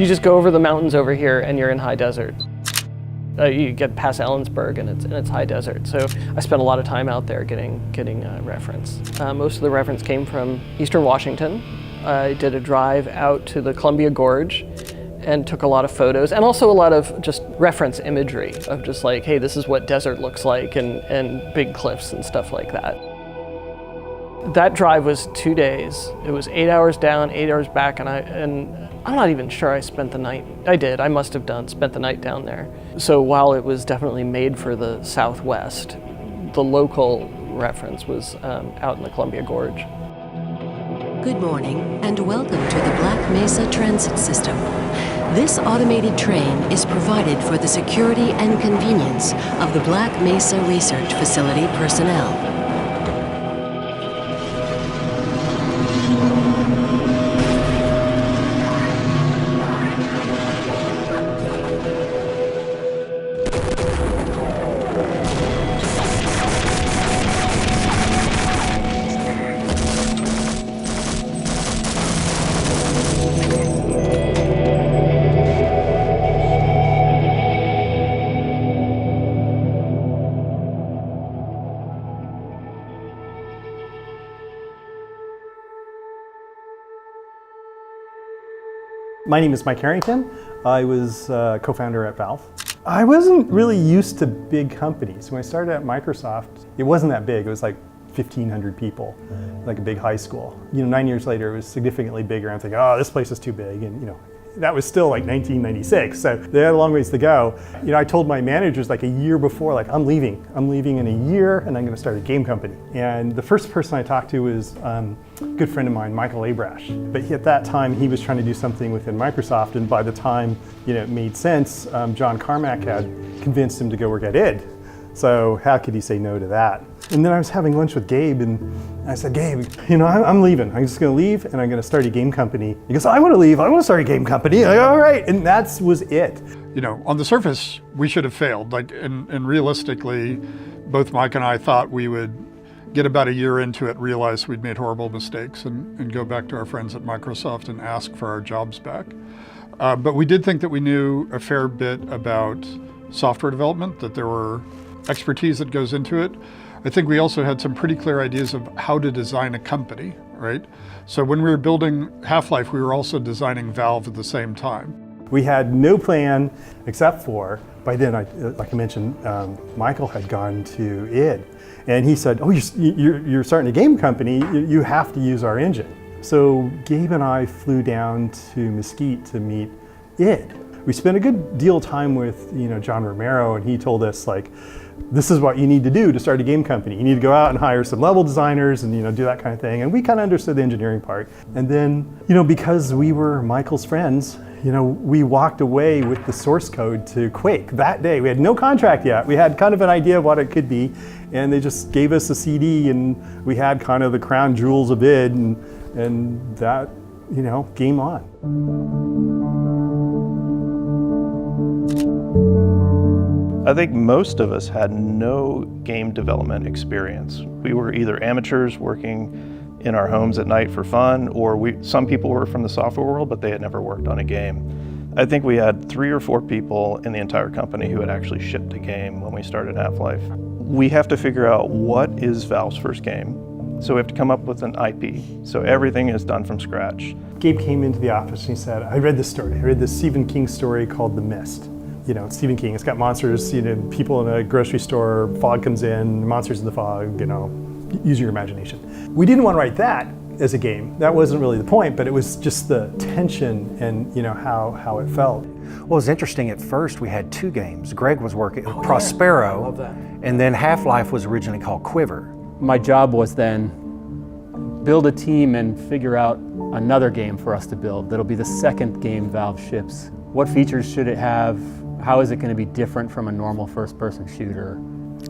You just go over the mountains over here and you're in high desert. You get past Ellensburg and it's high desert. So I spent a lot of time out there getting reference. Most of the reference came from Eastern Washington. I did a drive out to the Columbia Gorge and took a lot of photos, and also a lot of just reference imagery of just like, hey, this is what desert looks like, and big cliffs and stuff like that. That drive was 2 days. It was 8 hours down, 8 hours back, and I'm not even sure I spent the night. I did, I must have spent the night down there. So while it was definitely made for the Southwest, the local reference was out in the Columbia Gorge. Good morning and welcome to the Black Mesa Transit System. This automated train is provided for the security and convenience of the Black Mesa Research Facility personnel. My name is Mike Harrington. I was co-founder at Valve. I wasn't really used to big companies. When I started at Microsoft, it wasn't that big. It was like 1,500 people, like a big high school. 9 years later, it was significantly bigger. I'm thinking, oh, this place is too big. And that was still like 1996, so they had a long ways to go. I told my managers like a year before, like, I'm leaving in a year and I'm gonna start a game company. And the first person I talked to was a good friend of mine, Michael Abrash. But at that time, he was trying to do something within Microsoft, and by the time it made sense, John Carmack had convinced him to go work at id. So how could he say no to that? And then I was having lunch with Gabe, and I said, Gabe, I'm leaving. I'm just gonna leave and I'm gonna start a game company. He goes, I wanna leave, I wanna start a game company. I'm like, all right, and that was it. On the surface, we should have failed. And realistically, both Mike and I thought we would get about a year into it, realize we'd made horrible mistakes, and go back to our friends at Microsoft and ask for our jobs back. But we did think that we knew a fair bit about software development, that there were expertise that goes into it. I think we also had some pretty clear ideas of how to design a company, right? So when we were building Half-Life, we were also designing Valve at the same time. We had no plan except for, by then, like I mentioned, Michael had gone to id. And he said, oh, you're starting a game company, you have to use our engine. So Gabe and I flew down to Mesquite to meet id. We spent a good deal of time with John Romero, and he told us, like, this is what you need to do to start a game company. You need to go out and hire some level designers and do that kind of thing. And we kind of understood the engineering part. And then, because we were Michael's friends, we walked away with the source code to Quake that day. We had no contract yet. We had kind of an idea of what it could be, and they just gave us a CD, and we had kind of the crown jewels of id, and that, game on. I think most of us had no game development experience. We were either amateurs working in our homes at night for fun, or some people were from the software world, but they had never worked on a game. I think we had 3 or 4 people in the entire company who had actually shipped a game when we started Half-Life. We have to figure out what is Valve's first game. So we have to come up with an IP. So everything is done from scratch. Gabe came into the office and he said, I read this story. I read this Stephen King story called The Mist. It's Stephen King. It's got monsters, people in a grocery store, fog comes in, monsters in the fog, use your imagination. We didn't want to write that as a game. That wasn't really the point, but it was just the tension and how it felt. Well, it was interesting. At first we had 2 games. Greg was working Prospero, I love that. And then Half-Life was originally called Quiver. My job was then build a team and figure out another game for us to build. That'll be the second game Valve ships. What features should it have? How is it going to be different from a normal first-person shooter?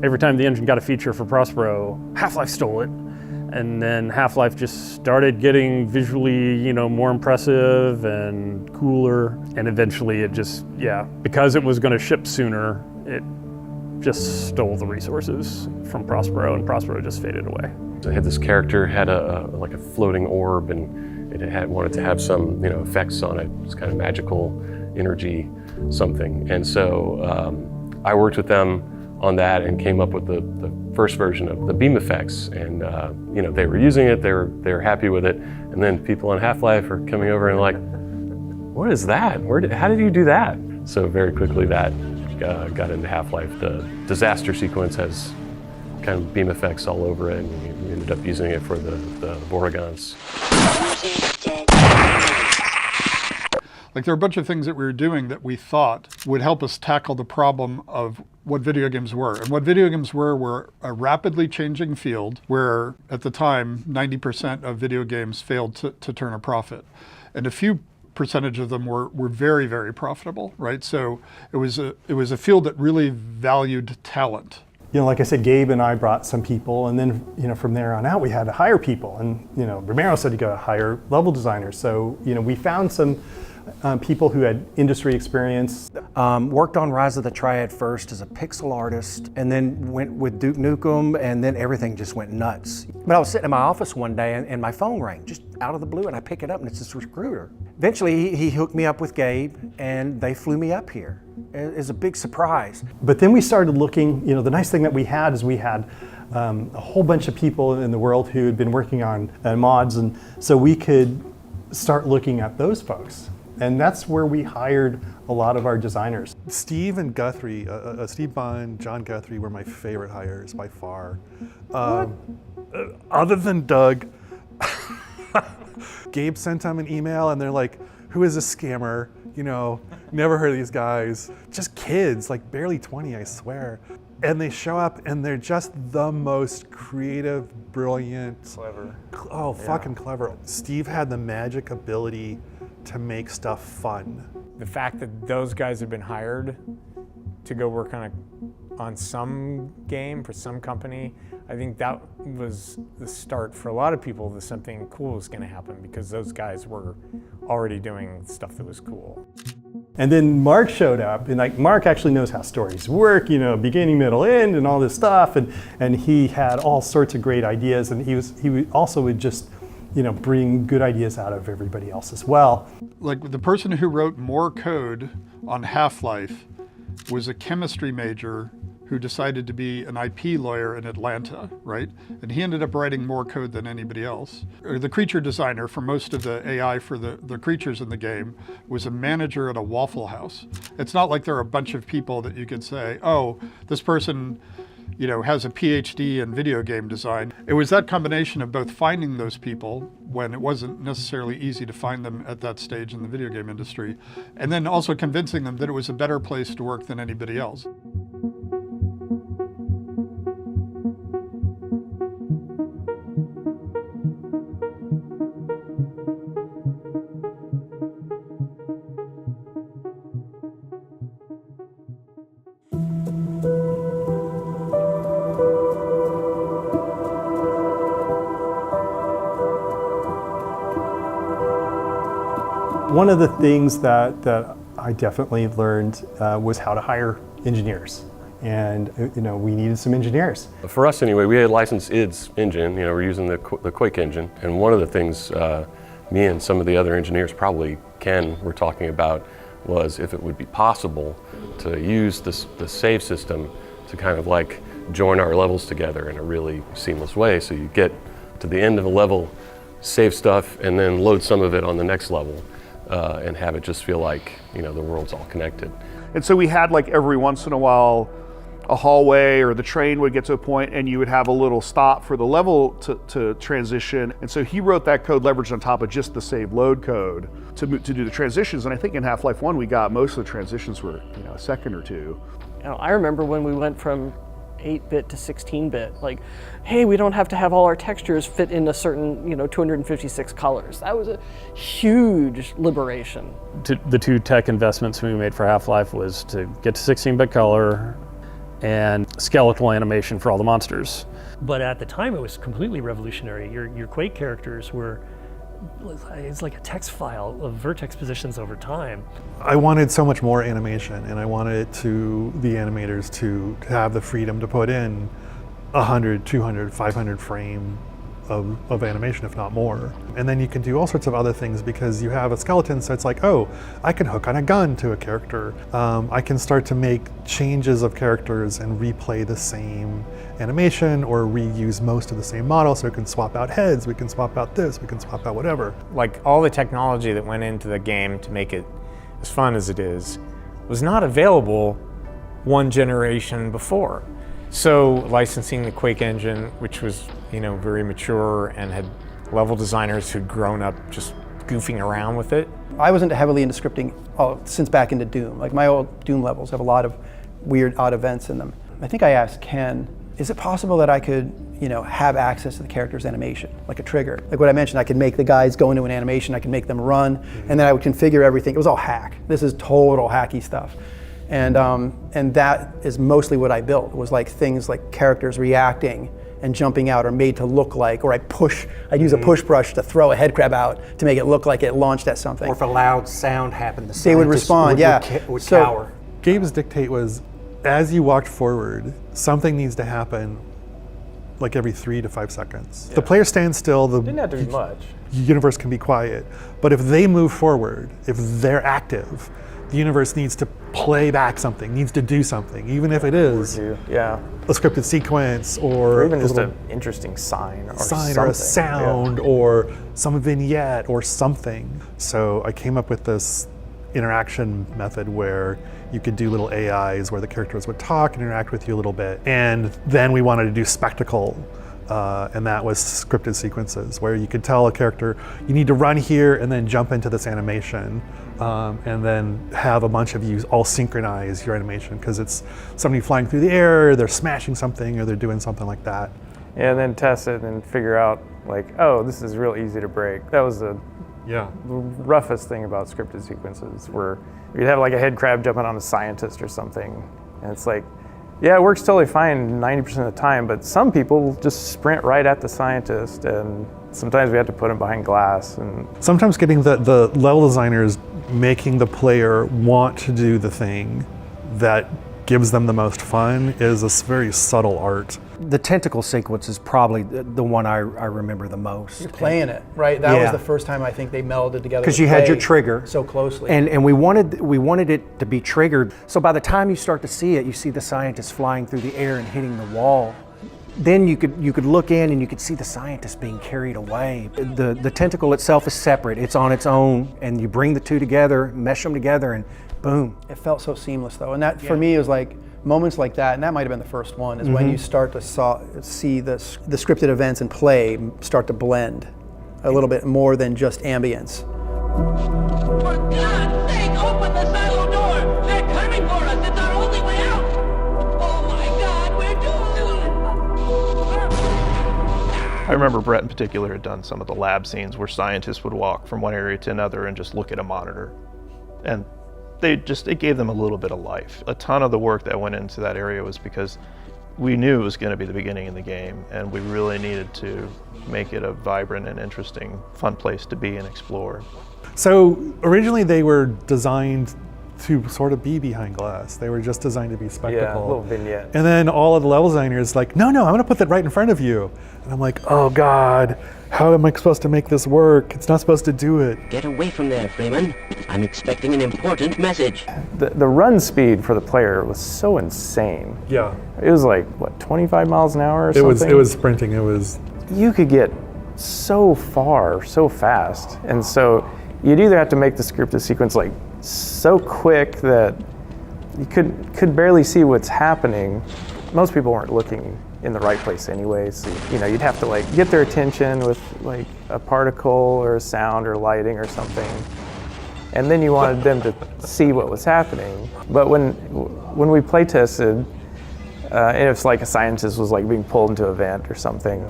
Every time the engine got a feature for Prospero, Half-Life stole it. And then Half-Life just started getting visually, more impressive and cooler. And eventually it just, because it was going to ship sooner, it just stole the resources from Prospero, and Prospero just faded away. I had this character, had like a floating orb, and wanted to have some effects on it. It's kind of magical energy something. And so I worked with them on that and came up with the first version of the beam effects. And they were using it, they were happy with it. And then people on Half-Life are coming over and like, what is that? How did you do that? So very quickly that got into Half-Life. The disaster sequence has kind of beam effects all over it, and we ended up using it for the Vortigons. Like there are a bunch of things that we were doing that we thought would help us tackle the problem of what video games were. And what video games were a rapidly changing field where at the time 90% of video games failed to turn a profit. And a few percentage of them were very, very profitable, right? So it was a field that really valued talent. Like I said, Gabe and I brought some people, and then, from there on out, we had to hire people. And, Romero said you got to hire level designers. So, we found some people who had industry experience. Worked on Rise of the Triad first as a pixel artist, and then went with Duke Nukem, and then everything just went nuts. But I was sitting in my office one day, and my phone rang, just out of the blue, and I pick it up, and it's this recruiter. Eventually, he hooked me up with Gabe, and they flew me up here. It was a big surprise. But then we started looking, the nice thing that we had is we had a whole bunch of people in the world who had been working on mods, and so we could start looking at those folks. And that's where we hired a lot of our designers. Steve and Guthrie, Steve Bond, John Guthrie were my favorite hires by far. Other than Doug, Gabe sent them an email and they're like, who is this scammer? Never heard of these guys. Just kids, like barely 20, I swear. And they show up and they're just the most creative, brilliant. Clever. Fucking clever. Steve had the magic ability to make stuff fun. The fact that those guys have been hired to go work on some game for some company, I think that was the start for a lot of people that something cool was going to happen, because those guys were already doing stuff that was cool. And then Mark showed up, and Mark actually knows how stories work, beginning, middle, end, and all this stuff, and he had all sorts of great ideas, and he also would just bring good ideas out of everybody else as well. Like the person who wrote more code on Half-Life was a chemistry major who decided to be an IP lawyer in Atlanta, right? And he ended up writing more code than anybody else. Or the creature designer for most of the AI for the creatures in the game was a manager at a Waffle House. It's not like there are a bunch of people that you could say, oh, this person has a PhD in video game design. It was that combination of both finding those people when it wasn't necessarily easy to find them at that stage in the video game industry, and then also convincing them that it was a better place to work than anybody else. One of the things that I definitely learned was how to hire engineers. And we needed some engineers. For us anyway, we had licensed ID's engine, we're using the Quake engine. And one of the things me and some of the other engineers, probably Ken, were talking about was if it would be possible to use the save system to kind of like join our levels together in a really seamless way. So you get to the end of a level, save stuff, and then load some of it on the next level. And have it just feel like, the world's all connected. And so we had like every once in a while, a hallway or the train would get to a point and you would have a little stop for the level to transition. And so he wrote that code leveraged on top of just the save load code to do the transitions. And I think in Half-Life 1, we got most of the transitions were, a second or two. I remember when we went from 8-bit to 16-bit, like, hey, we don't have to have all our textures fit in a certain, 256 colors. That was a huge liberation. The two tech investments we made for Half-Life was to get to 16-bit color and skeletal animation for all the monsters. But at the time, it was completely revolutionary. Your Quake characters it's like a text file of vertex positions over time. I wanted so much more animation, and I wanted the animators to have the freedom to put in 100, 200, 500 frame of animation, if not more. And then you can do all sorts of other things because you have a skeleton, so it's like, oh, I can hook on a gun to a character. I can start to make changes of characters and replay the same animation or reuse most of the same model, so we can swap out heads, we can swap out this, we can swap out whatever. Like all the technology that went into the game to make it as fun as it is was not available one generation before. So licensing the Quake engine, which was, very mature and had level designers who'd grown up just goofing around with it. I wasn't heavily into scripting since back into Doom. Like my old Doom levels have a lot of weird, odd events in them. I think I asked Ken, is it possible that I could, have access to the character's animation, like a trigger? Like what I mentioned, I could make the guys go into an animation, I could make them run, and then I would configure everything. It was all hack. This is total hacky stuff. And that is mostly what I built, was like things like characters reacting and jumping out are made to look like, or I'd use a push brush to throw a head crab out to make it look like it launched at something. Or if a loud sound happened, they would respond, would cower. Gabe's dictate was, as you walked forward, something needs to happen like every 3 to 5 seconds. Yeah. The player stands still, the didn't have to be much. Universe can be quiet. But if they move forward, if they're active, the universe needs to play back something, needs to do something, even if it is a scripted sequence or even just an interesting sign or a sound or some vignette or something. So I came up with this interaction method where you could do little AIs where the characters would talk and interact with you a little bit. And then we wanted to do spectacle. And that was scripted sequences where you could tell a character, you need to run here and then jump into this animation, and then have a bunch of you all synchronize your animation because it's somebody flying through the air, they're smashing something, or they're doing something like that. Yeah, and then test it and figure out like, oh, this is real easy to break. That was the roughest thing about scripted sequences, where you'd have like a head crab jumping on a scientist or something, and it's like, yeah, it works totally fine 90% of the time, but some people just sprint right at the scientist, and sometimes we have to put them behind glass. And sometimes getting the level designers making the player want to do the thing that gives them the most fun is a very subtle art. The tentacle sequence is probably the one I remember the most. You're playing it, right? That was the first time I think they melded together. Because you had your trigger so closely, and we wanted it to be triggered. So by the time you start to see it, you see the scientist flying through the air and hitting the wall. Then you could look in and you could see the scientist being carried away. The tentacle itself is separate; it's on its own, and you bring the two together, mesh them together, and boom. It felt so seamless though, and that for me was like. Moments like that, and that might have been the first one, is when you start to see the scripted events and play start to blend a little bit more than just ambience. For God's sake, open the silo door! They're coming for us! It's our only way out! Oh my God, we're doomed! I remember Brett in particular had done some of the lab scenes where scientists would walk from one area to another and just look at a monitor. And it gave them a little bit of life. A ton of the work that went into that area was because we knew it was going to be the beginning of the game, and we really needed to make it a vibrant and interesting, fun place to be and explore. So originally they were designed to sort of be behind glass. They were just designed to be spectacle. Yeah, a little vignette. And then all of the level designers like, no, I'm gonna put that right in front of you. And I'm like, oh God, how am I supposed to make this work? It's not supposed to do it. Get away from there, Freeman. I'm expecting an important message. The run speed for the player was so insane. Yeah. It was like, what, 25 miles an hour or something? It was sprinting, You could get so far, so fast. And so you'd either have to make the scripted sequence like so quick that you could barely see what's happening. Most people weren't looking in the right place anyway, so you'd have to like get their attention with like a particle or a sound or lighting or something, and then you wanted them to see what was happening. But when we play tested, and if like a scientist was like being pulled into a vent or something,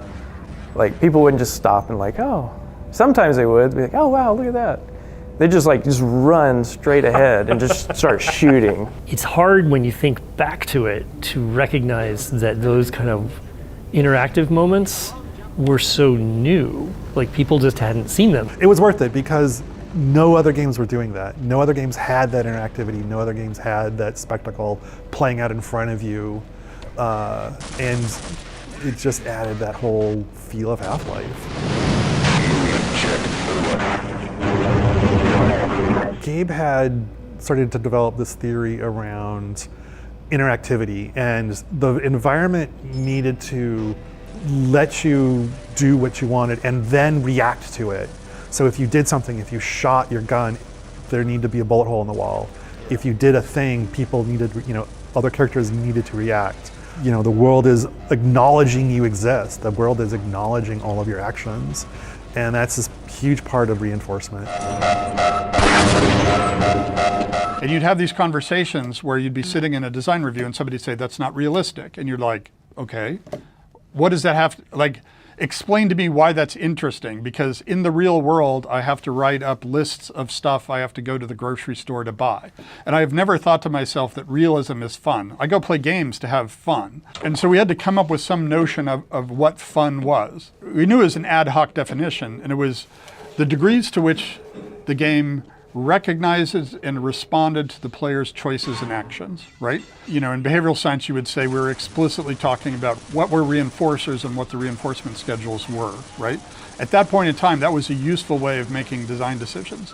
like people wouldn't just stop and like, oh, sometimes they would be like, oh wow, look at that. They just run straight ahead and just start shooting. It's hard when you think back to it to recognize that those kind of interactive moments were so new. Like people just hadn't seen them. It was worth it because no other games were doing that. No other games had that interactivity. No other games had that spectacle playing out in front of you. And It just added that whole feel of Half-Life. Gabe had started to develop this theory around interactivity, and the environment needed to let you do what you wanted and then react to it. So if you did something, if you shot your gun, there needed to be a bullet hole in the wall. If you did a thing, people needed, other characters needed to react. The world is acknowledging you exist. The world is acknowledging all of your actions. And that's this huge part of reinforcement. And you'd have these conversations where you'd be sitting in a design review and somebody'd say, that's not realistic. And you're like, okay, what does that have to, explain to me why that's interesting, because in the real world, I have to write up lists of stuff I have to go to the grocery store to buy. And I've never thought to myself that realism is fun. I go play games to have fun. And so we had to come up with some notion of what fun was. We knew it was an ad hoc definition, and it was the degrees to which the game recognizes and responded to the player's choices and actions, right? In behavioral science, you would say we were explicitly talking about what were reinforcers and what the reinforcement schedules were, right? At that point in time, that was a useful way of making design decisions.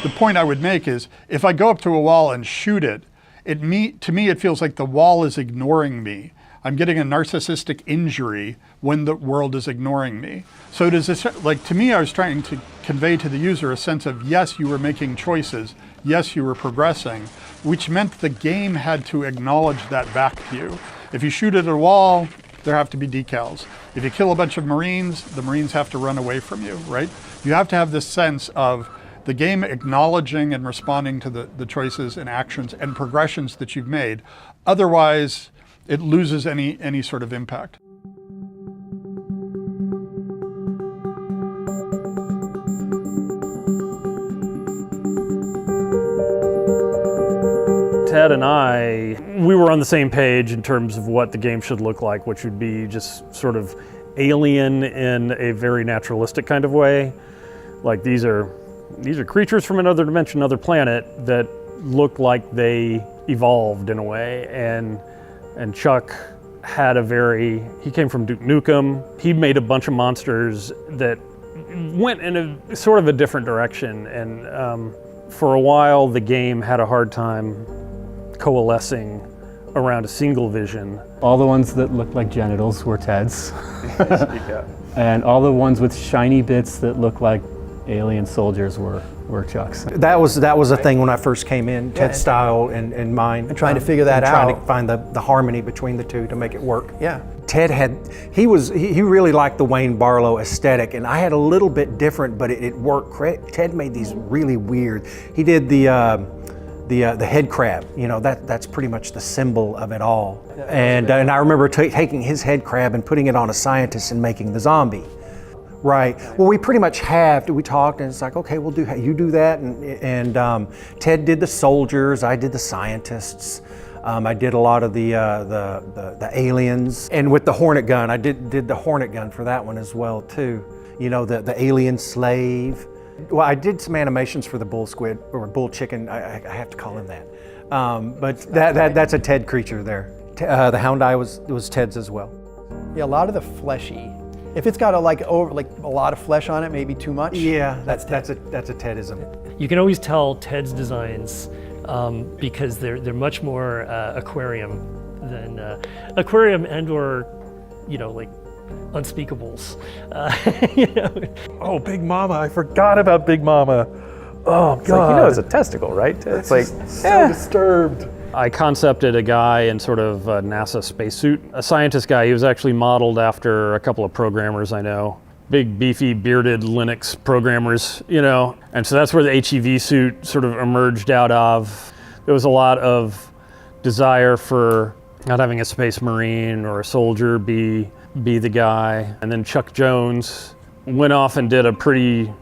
The point I would make is, if I go up to a wall and shoot it, to me, it feels like the wall is ignoring me. I'm getting a narcissistic injury when the world is ignoring me. So does this, to me, I was trying to convey to the user a sense of, yes, you were making choices, yes, you were progressing, which meant the game had to acknowledge that back to you. If you shoot at a wall, there have to be decals. If you kill a bunch of Marines, the Marines have to run away from you, right? You have to have this sense of the game acknowledging and responding to the choices and actions and progressions that you've made. Otherwise, it loses any sort of impact. Ted and we were on the same page in terms of what the game should look like, which would be just sort of alien in a very naturalistic kind of way. Like these are creatures from another dimension, another planet that look like they evolved in a way. And Chuck had he came from Duke Nukem. He made a bunch of monsters that went in a sort of a different direction. And for a while, the game had a hard time coalescing around a single vision. All the ones that looked like genitals were Ted's. And all the ones with shiny bits that looked like alien soldiers were Chuck's. That was a thing when I first came in, Ted's style and mine. And trying to figure that out. Trying to find the harmony between the two to make it work. Yeah. Ted he really liked the Wayne Barlow aesthetic, and I had a little bit different, but it worked. Ted made these really weird. He did the head crab. That's pretty much the symbol of it all. And I remember taking his head crab and putting it on a scientist and making the zombie. Right. Well, we pretty much we talked, and it's like, okay, you do that, and Ted did the soldiers, I did the scientists, I did a lot of the aliens, and with the Hornet gun, I did the Hornet gun for that one as well too. The alien slave. Well, I did some animations for the bull squid or bull chicken. I have to call him that. But that's a Ted creature there. The hound eye was Ted's as well. Yeah, a lot of the fleshy. If it's got a lot of flesh on it, maybe too much. Yeah, that's a Tedism. You can always tell Ted's designs because they're much more aquarium than aquarium and/or unspeakables. Oh, Big Mama! I forgot about Big Mama. Oh God! It's a testicle, right? It's like so disturbed. I concepted a guy in sort of a NASA spacesuit, a scientist guy. He was actually modeled after a couple of programmers I know. Big, beefy, bearded Linux programmers, And so that's where the HEV suit sort of emerged out of. There was a lot of desire for not having a space marine or a soldier be the guy. And then Chuck Jones went off and did a pretty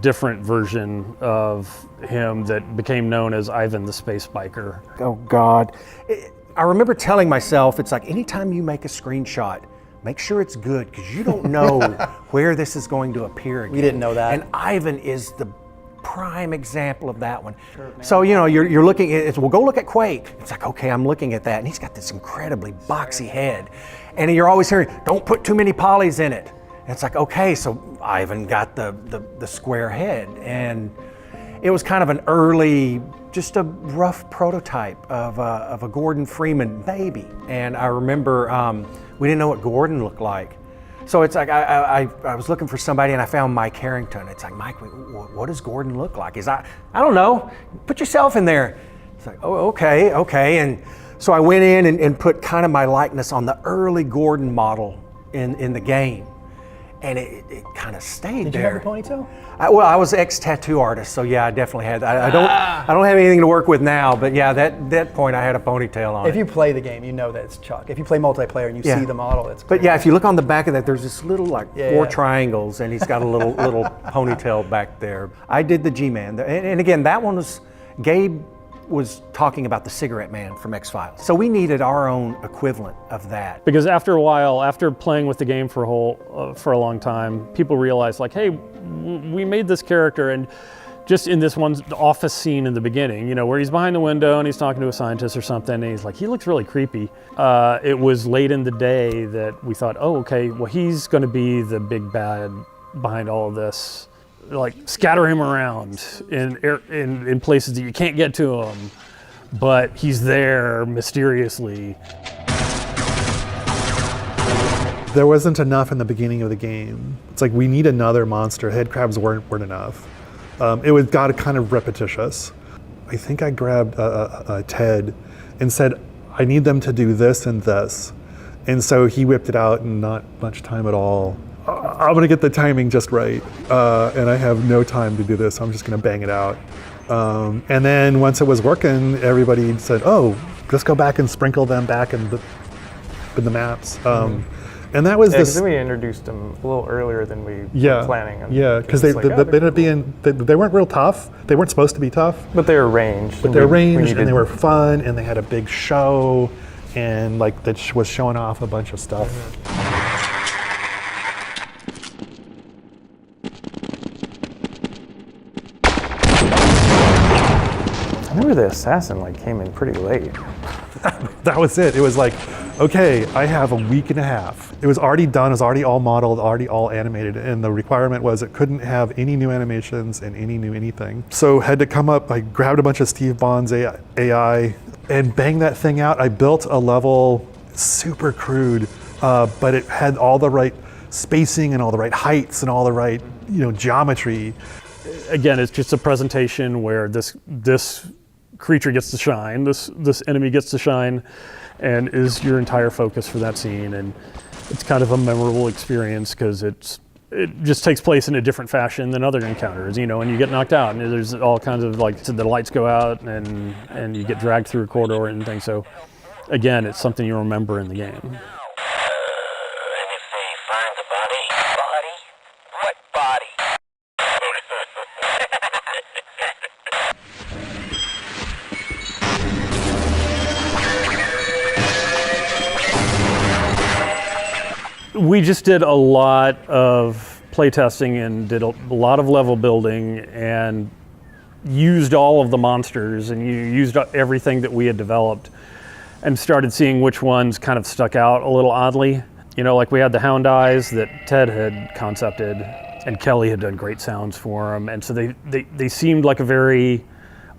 different version of him that became known as Ivan the Space Biker. Oh God. I remember telling myself, it's like anytime you make a screenshot, make sure it's good because you don't know where this is going to appear again. We didn't know that. And Ivan is the prime example of that one. So, you know, you're looking at, well, go look at Quake. It's like, okay, I'm looking at that, and he's got this incredibly boxy head. And you're always hearing, don't put too many polys in it. And it's like, okay, so Ivan got the square head. And it was kind of an early, just a rough prototype of a Gordon Freeman baby. And I remember we didn't know what Gordon looked like. So it's like I was looking for somebody and I found Mike Harrington. It's like, Mike, what does Gordon look like? I don't know. Put yourself in there. It's like, oh, okay. And so I went in and put kind of my likeness on the early Gordon model in the game. And it kind of stayed there. Did you have a ponytail? Well, I was ex-tattoo artist, so yeah, I definitely had. I don't have anything to work with now, but yeah, that point I had a ponytail on. If you play the game, you know that it's Chuck. If you play multiplayer and you see the model, it's clear. But yeah, if you look on the back of that, there's this little four triangles, and he's got a little ponytail back there. I did the G-Man, and again, that one was Gabe was talking about the Cigarette Man from X-Files. So we needed our own equivalent of that. Because after a while, after playing with the game for a long time, people realized like, hey, we made this character, and just in this one office scene in the beginning, you know, where he's behind the window and he's talking to a scientist or something, and he's like, he looks really creepy. It was late in the day that we thought, oh, okay, well, he's gonna be the big bad behind all of this. Like, scatter him around in places that you can't get to him, but he's there mysteriously. There wasn't enough in the beginning of the game. It's like, we need another monster. Head crabs weren't enough. It got kind of repetitious. I think I grabbed Ted and said, I need them to do this and this. And so he whipped it out in not much time at all. I'm gonna get the timing just right, and I have no time to do this. I'm just gonna bang it out. And then once it was working, everybody said, "Oh, just go back and sprinkle them back in the maps." And that was this. Because we introduced them a little earlier than we were planning on. Yeah, because they ended up being they weren't real tough. They weren't supposed to be tough. But they were ranged. But they're ranged, and they were fun, and they had a big show, and like that was showing off a bunch of stuff. I remember the assassin came in pretty late. That was it. It was like, okay, I have a week and a half. It was already done, it was already all modeled, already all animated, and the requirement was it couldn't have any new animations and any new anything. So had to come up, I grabbed a bunch of Steve Bond's AI and banged that thing out. I built a level, super crude, but it had all the right spacing and all the right heights and all the right, geometry. Again, it's just a presentation where this creature gets to shine, this enemy gets to shine, and is your entire focus for that scene. And it's kind of a memorable experience because it just takes place in a different fashion than other encounters, and you get knocked out, and there's all kinds of the lights go out, and you get dragged through a corridor and things. So again, it's something you remember in the game. We just did a lot of playtesting and did a lot of level building and used all of the monsters and used everything that we had developed and started seeing which ones kind of stuck out a little oddly. Like we had the hound eyes that Ted had concepted and Kelly had done great sounds for them. And so they seemed like a very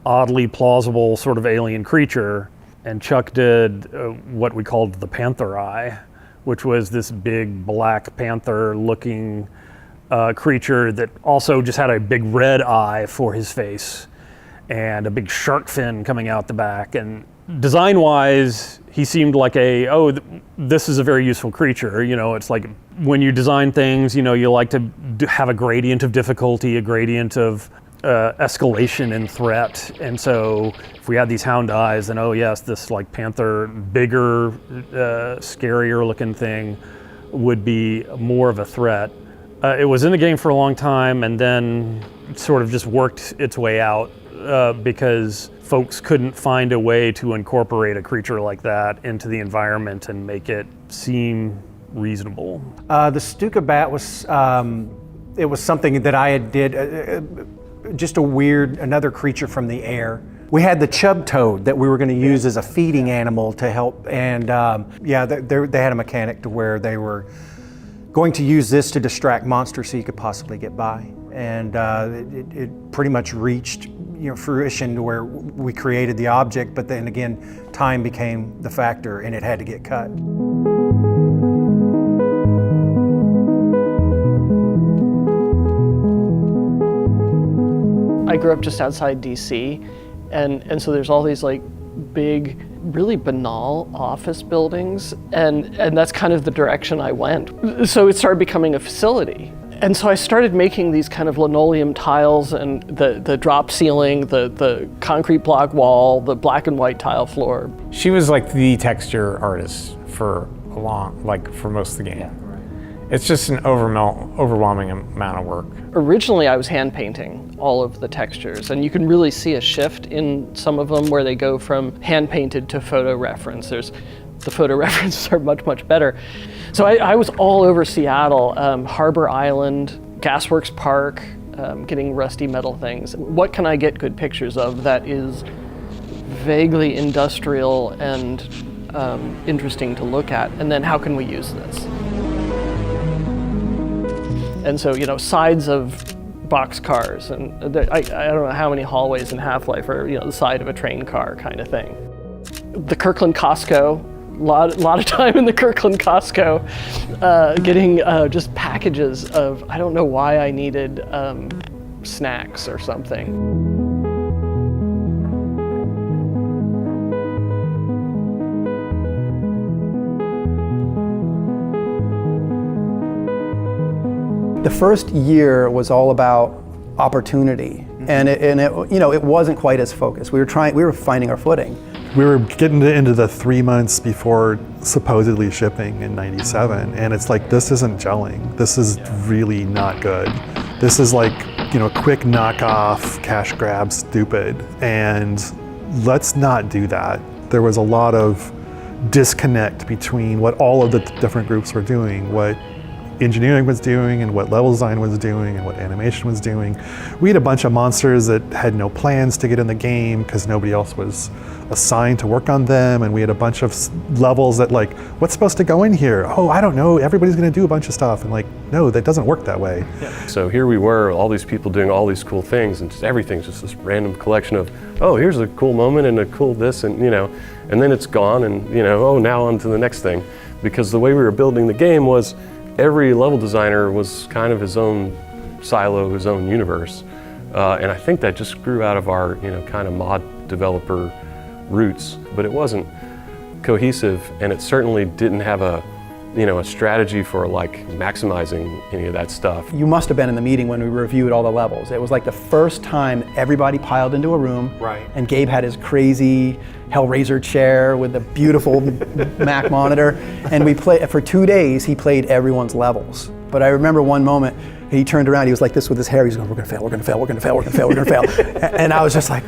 oddly plausible sort of alien creature. And Chuck did what we called the panther eye, which was this big black panther looking creature that also just had a big red eye for his face and a big shark fin coming out the back. And design wise, he seemed like this is a very useful creature. It's like when you design things, you like to have a gradient of difficulty, a gradient of escalation in threat. And so if we had these hound eyes, then this panther, bigger, scarier looking thing would be more of a threat. It was in the game for a long time and then sort of just worked its way out because folks couldn't find a way to incorporate a creature like that into the environment and make it seem reasonable. The Stuka bat was, it was something that I did. just a weird, another creature from the air. We had the chub toad that we were going to use as a feeding animal to help, and yeah, they had a mechanic to where they were going to use this to distract monsters so you could possibly get by. And it pretty much reached fruition to where we created the object, but then again, time became the factor and it had to get cut. I grew up just outside DC, and so there's all these like big, really banal office buildings, and that's kind of the direction I went. So it started becoming a facility. And so I started making these kind of linoleum tiles and the drop ceiling, the concrete block wall, the black and white tile floor. She was like the texture artist for for most of the game. Yeah. It's just an overwhelming amount of work. Originally, I was hand painting all of the textures, and you can really see a shift in some of them where they go from hand painted to photo reference. The photo references are much, much better. So I was all over Seattle, Harbor Island, Gasworks Park, getting rusty metal things. What can I get good pictures of that is vaguely industrial and interesting to look at? And then how can we use this? And so, sides of boxcars, and I don't know how many hallways in Half-Life are, the side of a train car kind of thing. The Kirkland Costco. A lot of time in the Kirkland Costco, getting just packages of, I don't know why I needed snacks or something. The first year was all about opportunity, and it wasn't quite as focused. We were finding our footing. We were getting into the 3 months before supposedly shipping in '97, and it's like, this isn't gelling. This is really not good. This is like, quick knockoff, cash grab, stupid, and let's not do that. There was a lot of disconnect between what all of the different groups were doing, what engineering was doing and what level design was doing and what animation was doing. We had a bunch of monsters that had no plans to get in the game because nobody else was assigned to work on them, and we had a bunch of levels that like, what's supposed to go in here? Oh, I don't know, everybody's gonna do a bunch of stuff, and like, no, that doesn't work that way. Yeah. So here we were, all these people doing all these cool things, and just everything's just this random collection of, oh, here's a cool moment and a cool this, and and then it's gone, and oh, now on to the next thing. Because the way we were building the game was every level designer was kind of his own silo, his own universe. And I think that just grew out of our, kind of mod developer roots, but it wasn't cohesive, and it certainly didn't have a strategy for like maximizing any of that stuff. You must have been in the meeting when we reviewed all the levels. It was like the first time everybody piled into a room, right? And Gabe had his crazy Hellraiser chair with the beautiful Mac monitor, and we played for 2 days. He played everyone's levels. But I remember one moment he turned around. He was like this with his hair. He's going, "We're gonna fail. We're gonna fail. We're gonna fail. We're gonna fail. We're gonna fail." And I was just like,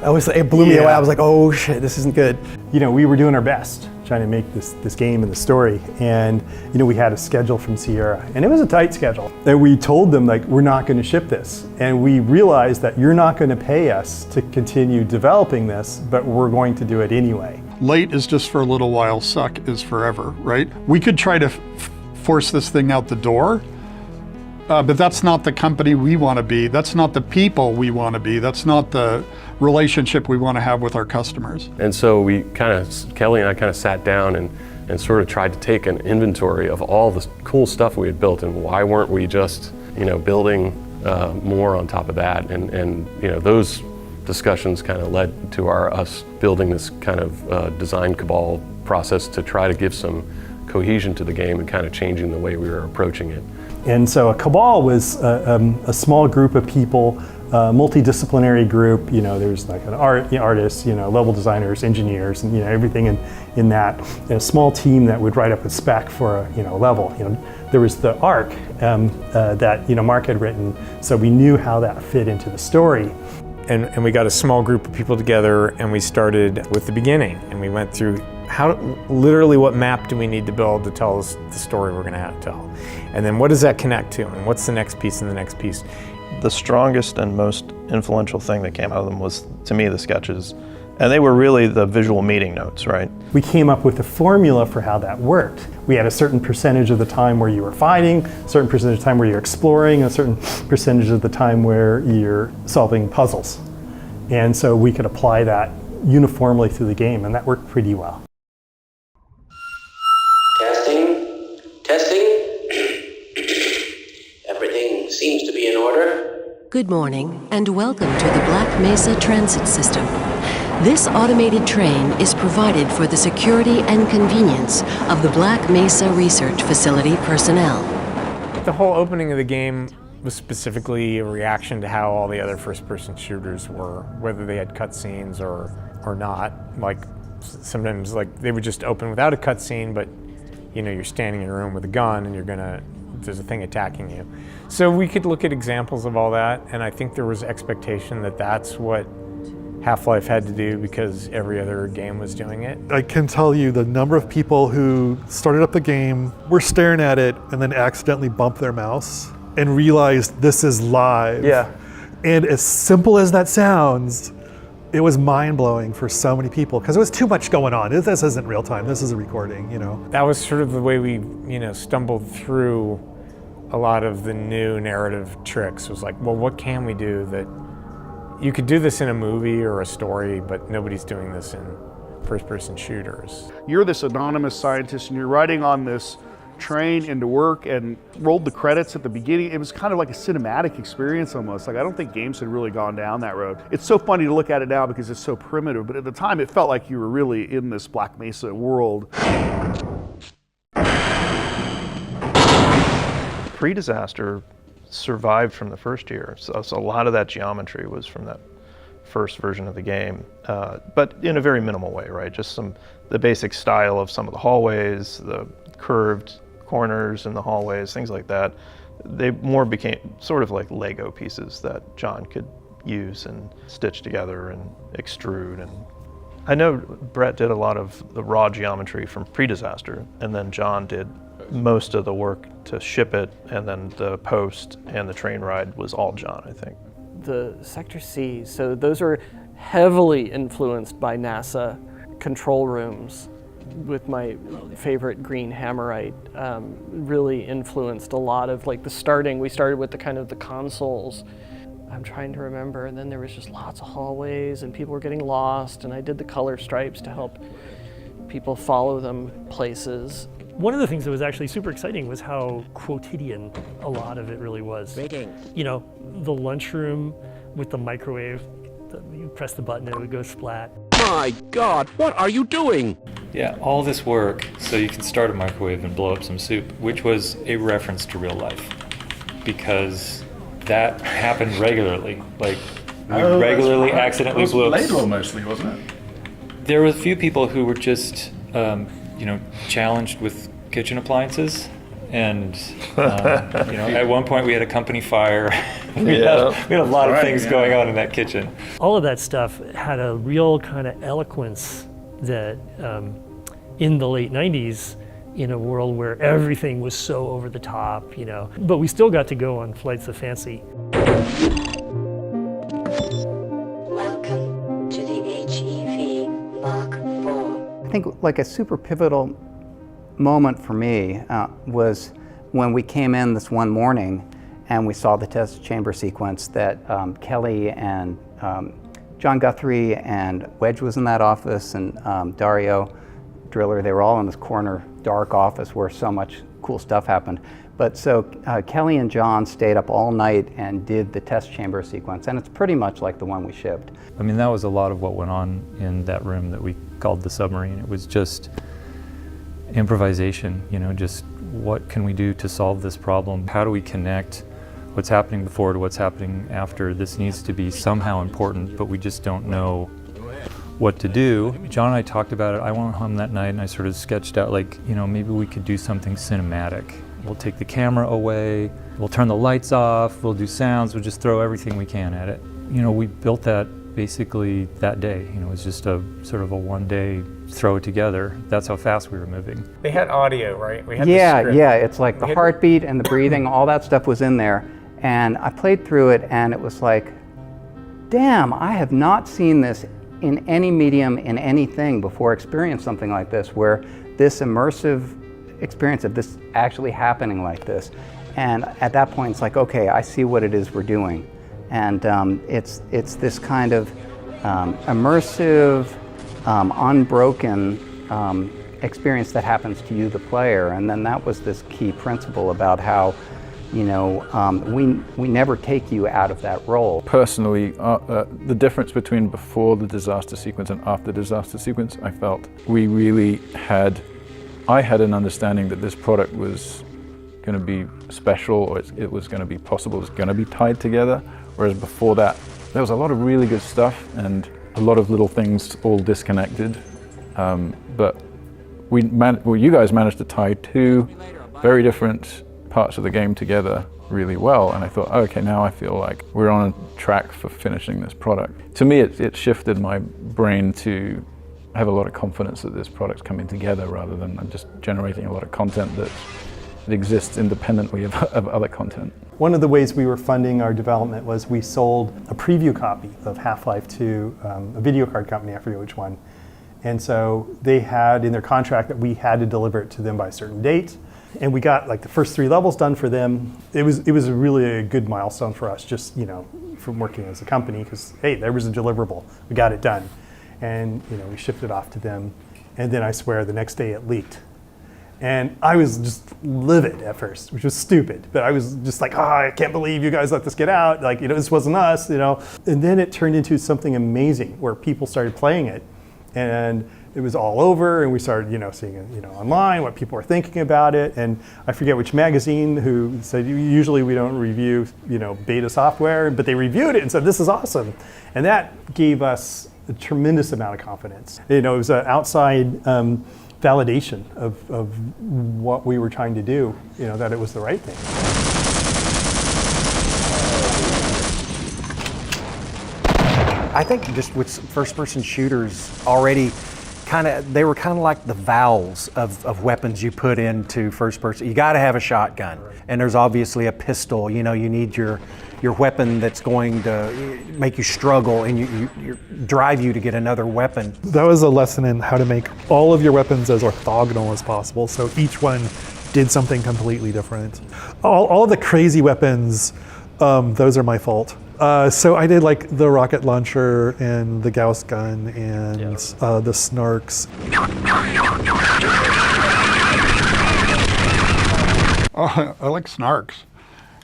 it blew me away. I was like, oh shit, this isn't good. We were doing our best trying to make this game and the story, and we had a schedule from Sierra, and it was a tight schedule. And we told them, like, we're not going to ship this, and we realized that you're not going to pay us to continue developing this, but we're going to do it anyway. Late is just for a little while, suck is forever, right? We could try to force this thing out the door, but that's not the company we want to be. That's not the people we want to be. That's not the relationship we want to have with our customers. And so Kelly and I kind of sat down and sort of tried to take an inventory of all the cool stuff we had built, and why weren't we just, building more on top of that? And those discussions kind of led to us building this kind of design cabal process to try to give some cohesion to the game and kind of changing the way we were approaching it. And so a cabal was a small group of people, multidisciplinary group. There's like an artists, level designers, engineers, and everything in that. And a small team that would write up a spec for a level. There was the arc that Mark had written, so we knew how that fit into the story. And we got a small group of people together, and we started with the beginning, and we went through literally what map do we need to build to tell us the story we're going to have to tell, and then what does that connect to, and what's the next piece and the next piece. The strongest and most influential thing that came out of them was, to me, the sketches. And they were really the visual meeting notes, right? We came up with a formula for how that worked. We had a certain percentage of the time where you were fighting, a certain percentage of the time where you're exploring, a certain percentage of the time where you're solving puzzles. And so we could apply that uniformly through the game, and that worked pretty well. Testing. Everything seems to be in order. Good morning, and welcome to the Black Mesa Transit System. This automated train is provided for the security and convenience of the Black Mesa Research Facility personnel. The whole opening of the game was specifically a reaction to how all the other first-person shooters were, whether they had cutscenes or not. Like sometimes, like they would just open without a cutscene, but you know you're standing in a room with a gun and there's a thing attacking you. So we could look at examples of all that, and I think there was expectation that that's what Half-Life had to do because every other game was doing it. I can tell you the number of people who started up the game, were staring at it, and then accidentally bumped their mouse and realized this is live. Yeah. And as simple as that sounds, it was mind-blowing for so many people because it was too much going on. This isn't real time, this is a recording, you know. That was sort of the way we, stumbled through a lot of the new narrative tricks. It was like, well, what can we do that you could do this in a movie or a story, but nobody's doing this in first-person shooters. You're this anonymous scientist and you're riding on this train into work and rolled the credits at the beginning. It was kind of like a cinematic experience almost. Like I don't think games had really gone down that road. It's so funny to look at it now because it's so primitive, but at the time it felt like you were really in this Black Mesa world. Pre-disaster survived from the first year, so a lot of that geometry was from that first version of the game, but in a very minimal way, right? Just the basic style of some of the hallways, the curved corners in the hallways, things like that. They more became sort of like Lego pieces that John could use and stitch together and extrude. And I know Brett did a lot of the raw geometry from pre-disaster, and then John did most of the work to ship it, and then the post and the train ride was all John, I think. The Sector C, so those are heavily influenced by NASA control rooms, with my favorite green hammerite, really influenced a lot of like we started with the kind of the consoles. I'm trying to remember, and then there was just lots of hallways and people were getting lost, and I did the color stripes to help people follow them places. One of the things that was actually super exciting was how quotidian a lot of it really was. You know, the lunchroom with the microwave, you press the button and it would go splat. My God, what are you doing? Yeah, all this work so you can start a microwave and blow up some soup, which was a reference to real life, because that happened regularly. Like, we regularly accidentally blew up. Ladle mostly, wasn't it? There were a few people who were just, challenged with kitchen appliances, and at one point we had a company fire. we had a lot of things going on in that kitchen. All of that stuff had a real kind of eloquence that in the late 90s, in a world where everything was so over the top, but we still got to go on flights of fancy. Welcome to the HEV Mark IV. I think like a super pivotal moment for me was when we came in this one morning and we saw the test chamber sequence that Kelly and John Guthrie and Wedge was in that office, and Dario Driller, they were all in this corner dark office where so much cool stuff happened. But so Kelly and John stayed up all night and did the test chamber sequence, and it's pretty much like the one we shipped. I mean, that was a lot of what went on in that room that we called the submarine. It was just improvisation, just what can we do to solve this problem? How do we connect what's happening before to what's happening after? This needs to be somehow important, but we just don't know what to do. John and I talked about it. I went home that night and I sort of sketched out maybe we could do something cinematic. We'll take the camera away, we'll turn the lights off, we'll do sounds, we'll just throw everything we can at it. We built that basically that day. It was just a sort of a one-day throw it together. That's how fast we were moving. They had audio, right? We had yeah, it's like the heartbeat and the breathing, all that stuff was in there. And I played through it and it was like, damn, I have not seen this in any medium, in anything before, experienced something like this, where this immersive experience of this actually happening like this. And at that point, it's like, okay, I see what it is we're doing. And it's this kind of immersive, unbroken experience that happens to you, the player. And then that was this key principle about how, you know, we never take you out of that role. Personally, the difference between before the disaster sequence and after the disaster sequence, I felt we really had, I had an understanding that this product was going to be special, or it was going to be possible, it was going to be tied together. Whereas before that, there was a lot of really good stuff and a lot of little things all disconnected. But you guys managed to tie two very different parts of the game together really well, and I thought, oh, okay, now I feel like we're on a track for finishing this product. To me, it shifted my brain to have a lot of confidence that this product's coming together rather than just generating a lot of content that exists independently of other content. One of the ways we were funding our development was we sold a preview copy of Half-Life to a video card company, I forget which one. And so they had in their contract that we had to deliver it to them by a certain date. And we got like the first 3 levels done for them. It was really a good milestone for us, just, you know, from working as a company, because hey, there was a deliverable, we got it done. And, you know, we shipped it off to them. And then I swear the next day it leaked. And I was just livid at first, which was stupid. But I was just like, oh, I can't believe you guys let this get out. Like, you know, this wasn't us, you know. And then it turned into something amazing where people started playing it. And it was all over, and we started, you know, seeing it, you know, online, what people were thinking about it. And I forget which magazine who said, usually we don't review, you know, beta software, but they reviewed it and said, this is awesome. And that gave us a tremendous amount of confidence. You know, it was an outside validation of what we were trying to do, you know, that it was the right thing. I think just with first-person shooters already, they were kind of like the valves of weapons you put into first person. You got to have a shotgun, and there's obviously a pistol. You know, you need your weapon that's going to make you struggle and you drive you to get another weapon. That was a lesson in how to make all of your weapons as orthogonal as possible, so each one did something completely different. All of the crazy weapons, those are my fault. So I did like the rocket launcher and the Gauss gun and the snarks. Oh, I like snarks.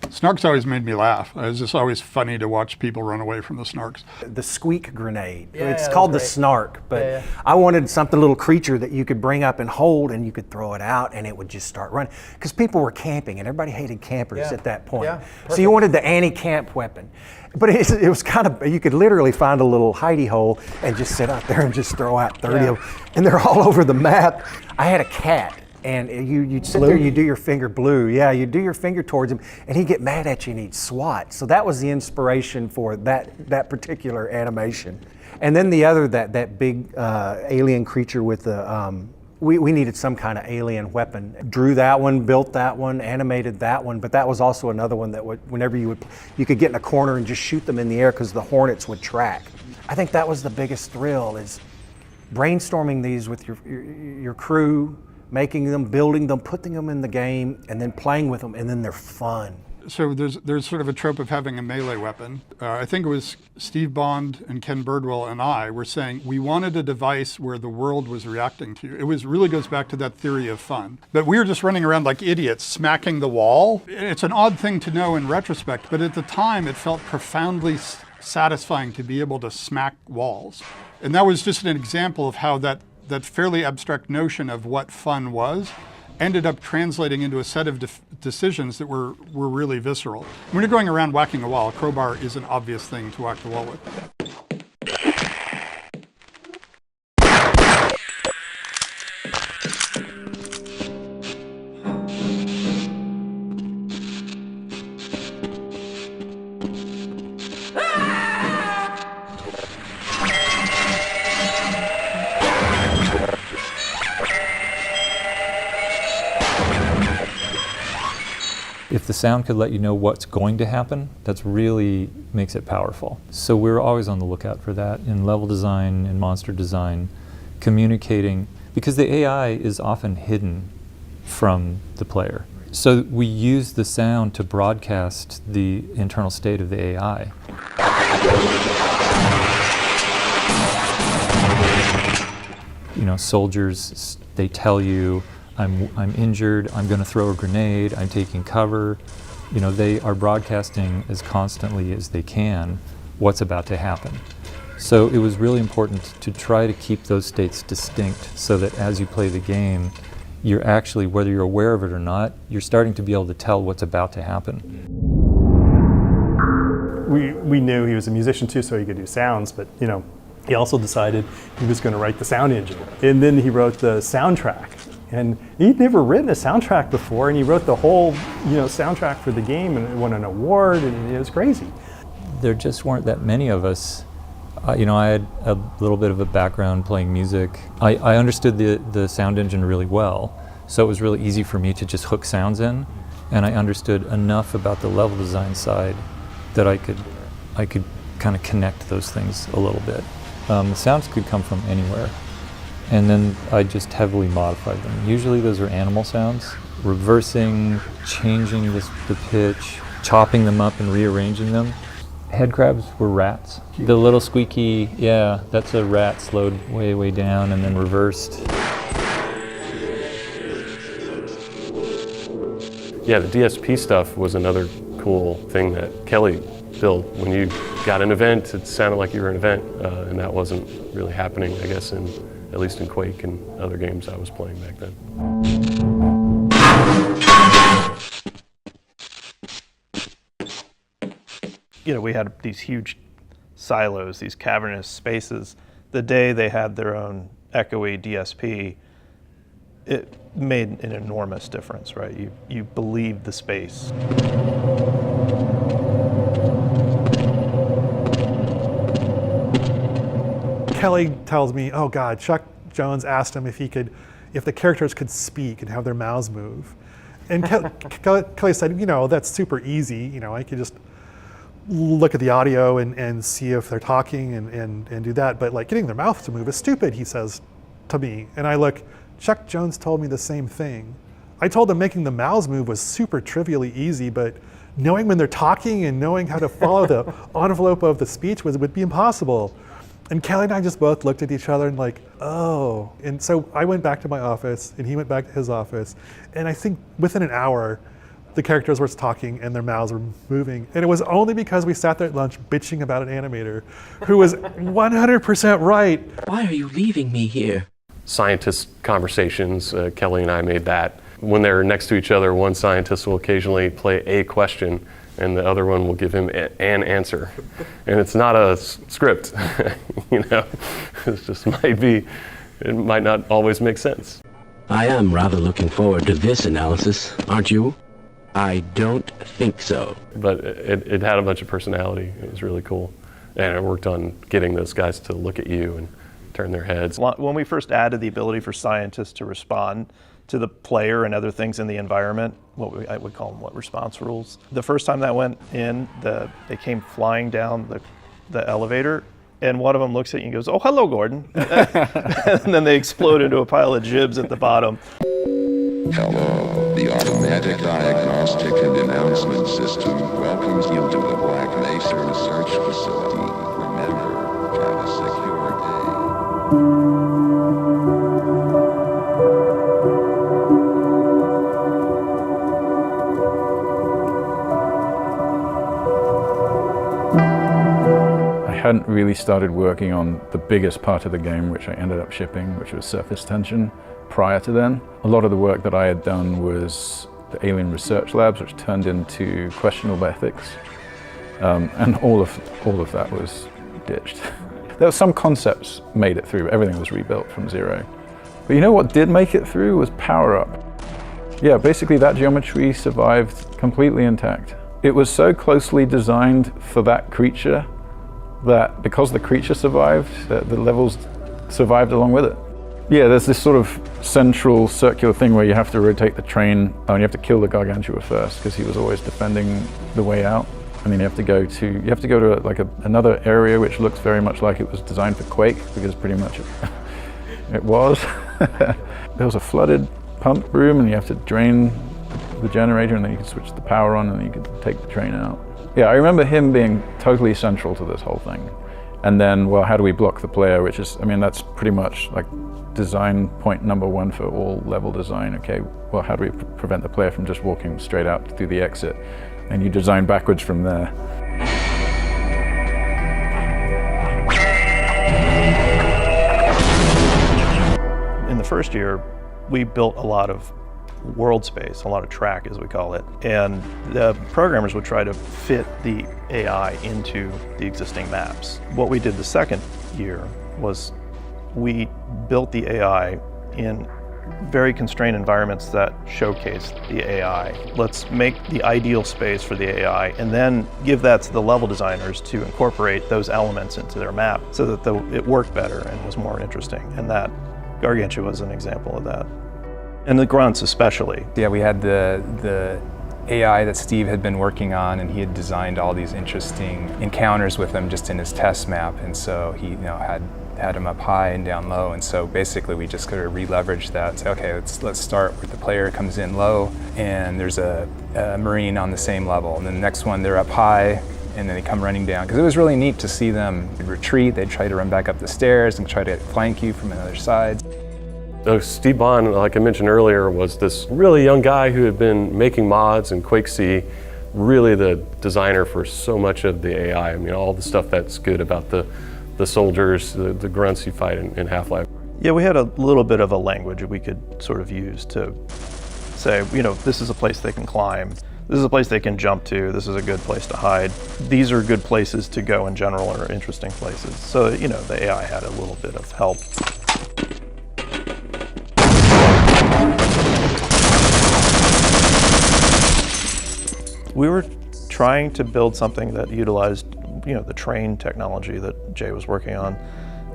Snarks always made me laugh. It was just always funny to watch people run away from the snarks. The squeak grenade. It's called the snark, but I wanted something, little creature that you could bring up and hold, and you could throw it out and it would just start running. Because people were camping and everybody hated campers at that point. So you wanted the anti-camp weapon. But it was kind of, you could literally find a little hidey hole and just sit out there and just throw out 30 of them. And they're all over the map. I had a cat. And you'd sit there, you do your finger blue. Yeah, you do your finger towards him, and he'd get mad at you and he'd swat. So that was the inspiration for that particular animation. And then the other, that big alien creature with the, we needed some kind of alien weapon. Drew that one, built that one, animated that one, but that was also another one that whenever you could get in a corner and just shoot them in the air because the hornets would track. I think that was the biggest thrill, is brainstorming these with your crew, making them, building them, putting them in the game, and then playing with them, and then they're fun. So there's sort of a trope of having a melee weapon. I think it was Steve Bond and Ken Birdwell and I were saying we wanted a device where the world was reacting to you. It really goes back to that theory of fun. But we were just running around like idiots, smacking the wall. It's an odd thing to know in retrospect, but at the time it felt profoundly satisfying to be able to smack walls. And that was just an example of how that fairly abstract notion of what fun was ended up translating into a set of decisions that were really visceral. When you're going around whacking a wall, a crowbar is an obvious thing to whack the wall with. If the sound could let you know what's going to happen, that's really makes it powerful. So we're always on the lookout for that in level design, in monster design, communicating, because the AI is often hidden from the player. So we use the sound to broadcast the internal state of the AI. You know, soldiers, they tell you, I'm injured, I'm going to throw a grenade, I'm taking cover. You know, they are broadcasting as constantly as they can what's about to happen. So it was really important to try to keep those states distinct so that as you play the game, you're actually, whether you're aware of it or not, you're starting to be able to tell what's about to happen. We knew he was a musician too, so he could do sounds, but you know, he also decided he was going to write the sound engine. And then he wrote the soundtrack. And he'd never written a soundtrack before, and he wrote the whole, you know, soundtrack for the game, and it won an award, and it was crazy. There just weren't that many of us. You know, I had a little bit of a background playing music. I understood the sound engine really well, so it was really easy for me to just hook sounds in, and I understood enough about the level design side that I could kind of connect those things a little bit. The sounds could come from anywhere. And then I just heavily modified them. Usually those are animal sounds, reversing, changing the pitch, chopping them up and rearranging them. Head crabs were rats. The little squeaky, yeah, that's a rat slowed way, way down and then reversed. Yeah, the DSP stuff was another cool thing that Kelly built. When you got an event, it sounded like you were an event, and that wasn't really happening, I guess, at least in Quake and other games I was playing back then. You know, we had these huge silos, these cavernous spaces. The day they had their own echoey DSP, it made an enormous difference, right? You believed the space. Kelly tells me, oh God, Chuck Jones asked him if the characters could speak and have their mouths move. And Kelly said, you know, that's super easy. You know, I could just look at the audio and see if they're talking and do that. But like getting their mouth to move is stupid, he says to me. And I look, Chuck Jones told me the same thing. I told him making the mouths move was super trivially easy, but knowing when they're talking and knowing how to follow the envelope of the speech would be impossible. And Kelly and I just both looked at each other and like, oh. And so I went back to my office and he went back to his office. And I think within an hour, the characters were talking and their mouths were moving. And it was only because we sat there at lunch bitching about an animator who was 100% right. Why are you leaving me here? Scientist conversations, Kelly and I made that. When they're next to each other, one scientist will occasionally play a question and the other one will give him an answer. And it's not a script, you know, it might not always make sense. I am rather looking forward to this analysis, aren't you? I don't think so. But it had a bunch of personality. It was really cool. And I worked on getting those guys to look at you and turn their heads. When we first added the ability for scientists to respond to the player and other things in the environment, I would call them response rules. The first time that went in, they came flying down the elevator, and one of them looks at you and goes, "Oh, hello, Gordon." And then they explode into a pile of jibs at the bottom. Hello, the automatic diagnostic and announcement system welcomes you to the Black Mesa Research Facility. Remember, have a secure day. I hadn't really started working on the biggest part of the game, which I ended up shipping, which was surface tension, prior to then. A lot of the work that I had done was the Alien Research Labs, which turned into questionable ethics, and all of that was ditched. There were some concepts made it through, but everything was rebuilt from zero. But you know what did make it through was Power Up. Yeah, basically that geometry survived completely intact. It was so closely designed for that creature that because the creature survived, the levels survived along with it. Yeah, there's this sort of central circular thing where you have to rotate the train, and you have to kill the Gargantua first because he was always defending the way out. And then you have to go to like another area which looks very much like it was designed for Quake, because pretty much it was. There was a flooded pump room, and you have to drain the generator, and then you can switch the power on, and then you can take the train out. Yeah, I remember him being totally central to this whole thing. And then, well, how do we block the player? Which is, I mean, that's pretty much like design point number one for all level design. Okay, well, how do we prevent the player from just walking straight out through the exit? And you design backwards from there. In the first year, we built a lot of world space, a lot of track as we call it, and the programmers would try to fit the AI into the existing maps. What we did the second year was we built the AI in very constrained environments that showcase the AI. Let's make the ideal space for the AI and then give that to the level designers to incorporate those elements into their map so that it worked better and was more interesting. And that Gargantua was an example of that. And the grunts especially. Yeah, we had the AI that Steve had been working on, and he had designed all these interesting encounters with them just in his test map, and so he had them up high and down low, and so basically we just sort of re-leveraged that and say, okay, let's start where the player comes in low, and there's a Marine on the same level, and then the next one they're up high, and then they come running down. Because it was really neat to see them retreat. They'd try to run back up the stairs and try to flank you from another side. Steve Bond, like I mentioned earlier, was this really young guy who had been making mods in Quake C, really the designer for so much of the AI. I mean, all the stuff that's good about the soldiers, the grunts you fight in Half-Life. Yeah, we had a little bit of a language we could sort of use to say, this is a place they can climb. This is a place they can jump to. This is a good place to hide. These are good places to go in general, or interesting places. So, the AI had a little bit of help. We were trying to build something that utilized, the train technology that Jay was working on.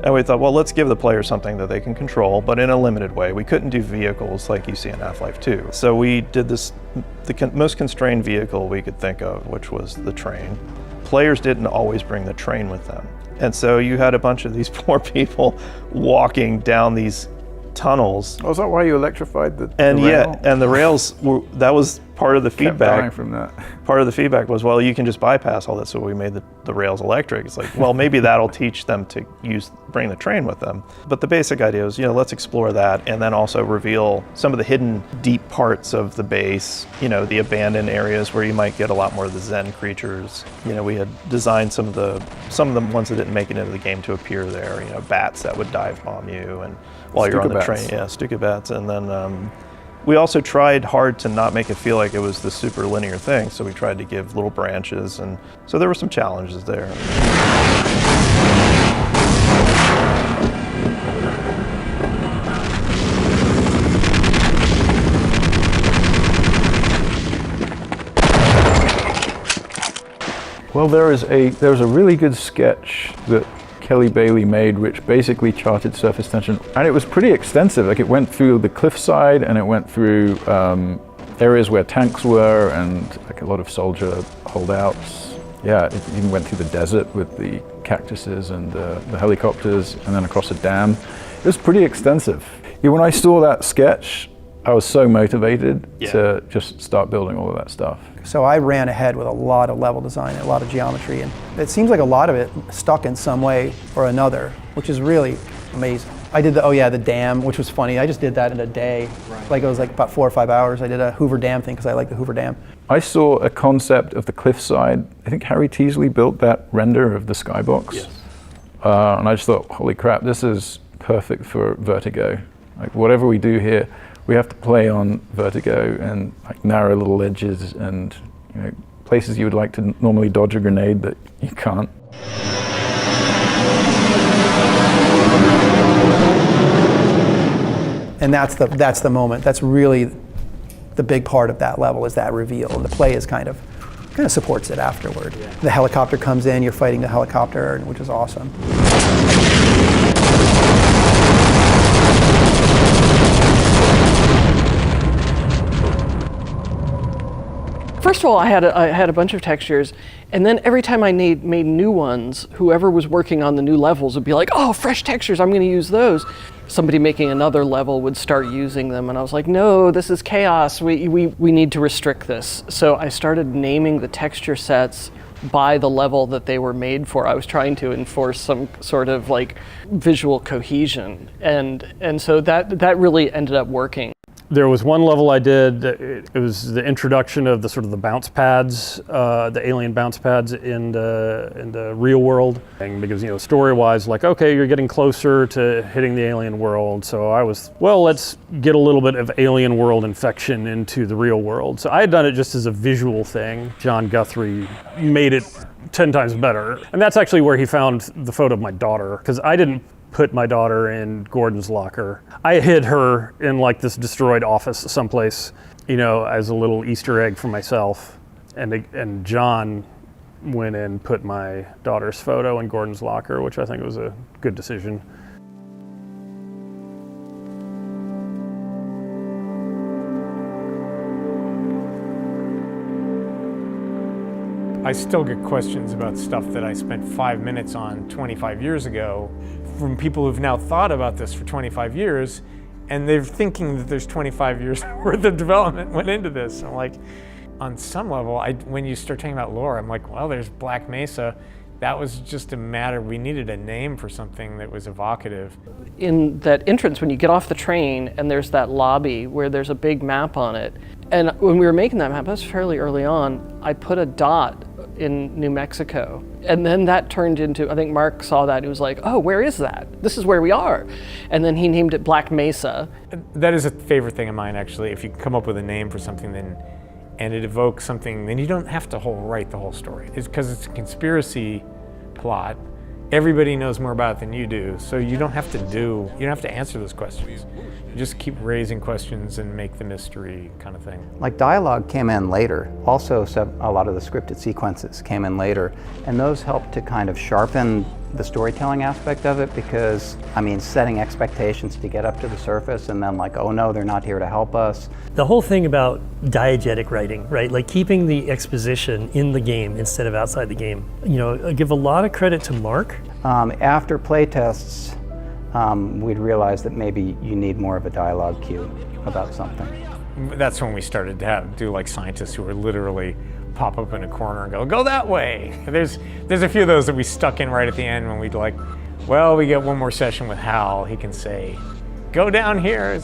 And we thought, well, let's give the player something that they can control, but in a limited way. We couldn't do vehicles like you see in Half-Life 2. So we did the most constrained vehicle we could think of, which was the train. Players didn't always bring the train with them. And so you had a bunch of these poor people walking down these tunnels. Oh, is that why you electrified the rail? Yeah, and the rails that was part of the feedback. From that. Part of the feedback was, well, you can just bypass all that, so we made the rails electric. It's like, well, maybe that'll teach them to bring the train with them. But the basic idea is, let's explore that, and then also reveal some of the hidden deep parts of the base, the abandoned areas where you might get a lot more of the Zen creatures. We had designed some of the ones that didn't make it into the game to appear there, bats that would dive bomb you, and while you're on the train, Stuka bats. And then we also tried hard to not make it feel like it was this super linear thing, so we tried to give little branches, and so there were some challenges there. Well, there was a really good sketch that Kelly Bailey made, which basically charted surface tension, and it was pretty extensive. Like, it went through the cliffside, and it went through areas where tanks were, and like a lot of soldier holdouts. Yeah, it even went through the desert with the cactuses and the helicopters, and then across a dam. It was pretty extensive. Yeah, when I saw that sketch, I was so motivated to just start building all of that stuff. So I ran ahead with a lot of level design, a lot of geometry, and it seems like a lot of it stuck in some way or another, which is really amazing. I did the dam, which was funny. I just did that in a day. Right. Like, it was like about 4 or 5 hours. I did a Hoover Dam thing because I like the Hoover Dam. I saw a concept of the cliffside. I think Harry Teasley built that render of the skybox. Yes. And I just thought, holy crap, this is perfect for Vertigo. Like, whatever we do here, we have to play on Vertigo and like narrow little ledges and places you would like to normally dodge a grenade that you can't. And that's the moment. That's really the big part of that level, is that reveal. And the play is kind of supports it afterward. Yeah. The helicopter comes in, you're fighting the helicopter, which is awesome. first of all, I had a bunch of textures, and then every time I made new ones, whoever was working on the new levels would be like, "Oh, fresh textures! I'm going to use those." Somebody making another level would start using them, and I was like, "No, this is chaos. We need to restrict this." So I started naming the texture sets by the level that they were made for. I was trying to enforce some sort of like visual cohesion, and so that really ended up working. There was one level I did, it was the introduction of the sort of the bounce pads, the alien bounce pads in the real world. Because, story-wise, like, okay, you're getting closer to hitting the alien world. So I was, well, let's get a little bit of alien world infection into the real world. So I had done it just as a visual thing. John Guthrie made it 10 times better. And that's actually where he found the photo of my daughter, because I didn't put my daughter in Gordon's locker. I hid her in like this destroyed office someplace, as a little Easter egg for myself. And John went and put my daughter's photo in Gordon's locker, which I think was a good decision. I still get questions about stuff that I spent 5 minutes on 25 years ago from people who've now thought about this for 25 years, and they're thinking that there's 25 years worth of development went into this. I'm like, on some level, when you start talking about lore, I'm like, well, there's Black Mesa. That was just a matter, we needed a name for something that was evocative. In that entrance, when you get off the train and there's that lobby where there's a big map on it, and when we were making that map, that was fairly early on, I put a dot in New Mexico. And then that turned into, I think Mark saw that, he was like, oh, where is that? This is where we are. And then he named it Black Mesa. That is a favorite thing of mine, actually. If you come up with a name for something and it evokes something, then you don't have to write the whole story. It's because it's a conspiracy plot. Everybody knows more about it than you do, so you don't have to answer those questions. You just keep raising questions and make the mystery kind of thing. Like dialogue came in later. Also, a lot of the scripted sequences came in later, and those helped to kind of sharpen the storytelling aspect of it, because, setting expectations to get up to the surface and then like, oh no, they're not here to help us. The whole thing about diegetic writing, right? Like keeping the exposition in the game instead of outside the game. I give a lot of credit to Mark. After playtests, we'd realized that maybe you need more of a dialogue cue about something. That's when we started to do like scientists who were literally pop up in a corner and go that way. There's a few of those that we stuck in right at the end when we'd like, well, we get one more session with Hal. He can say, go down here,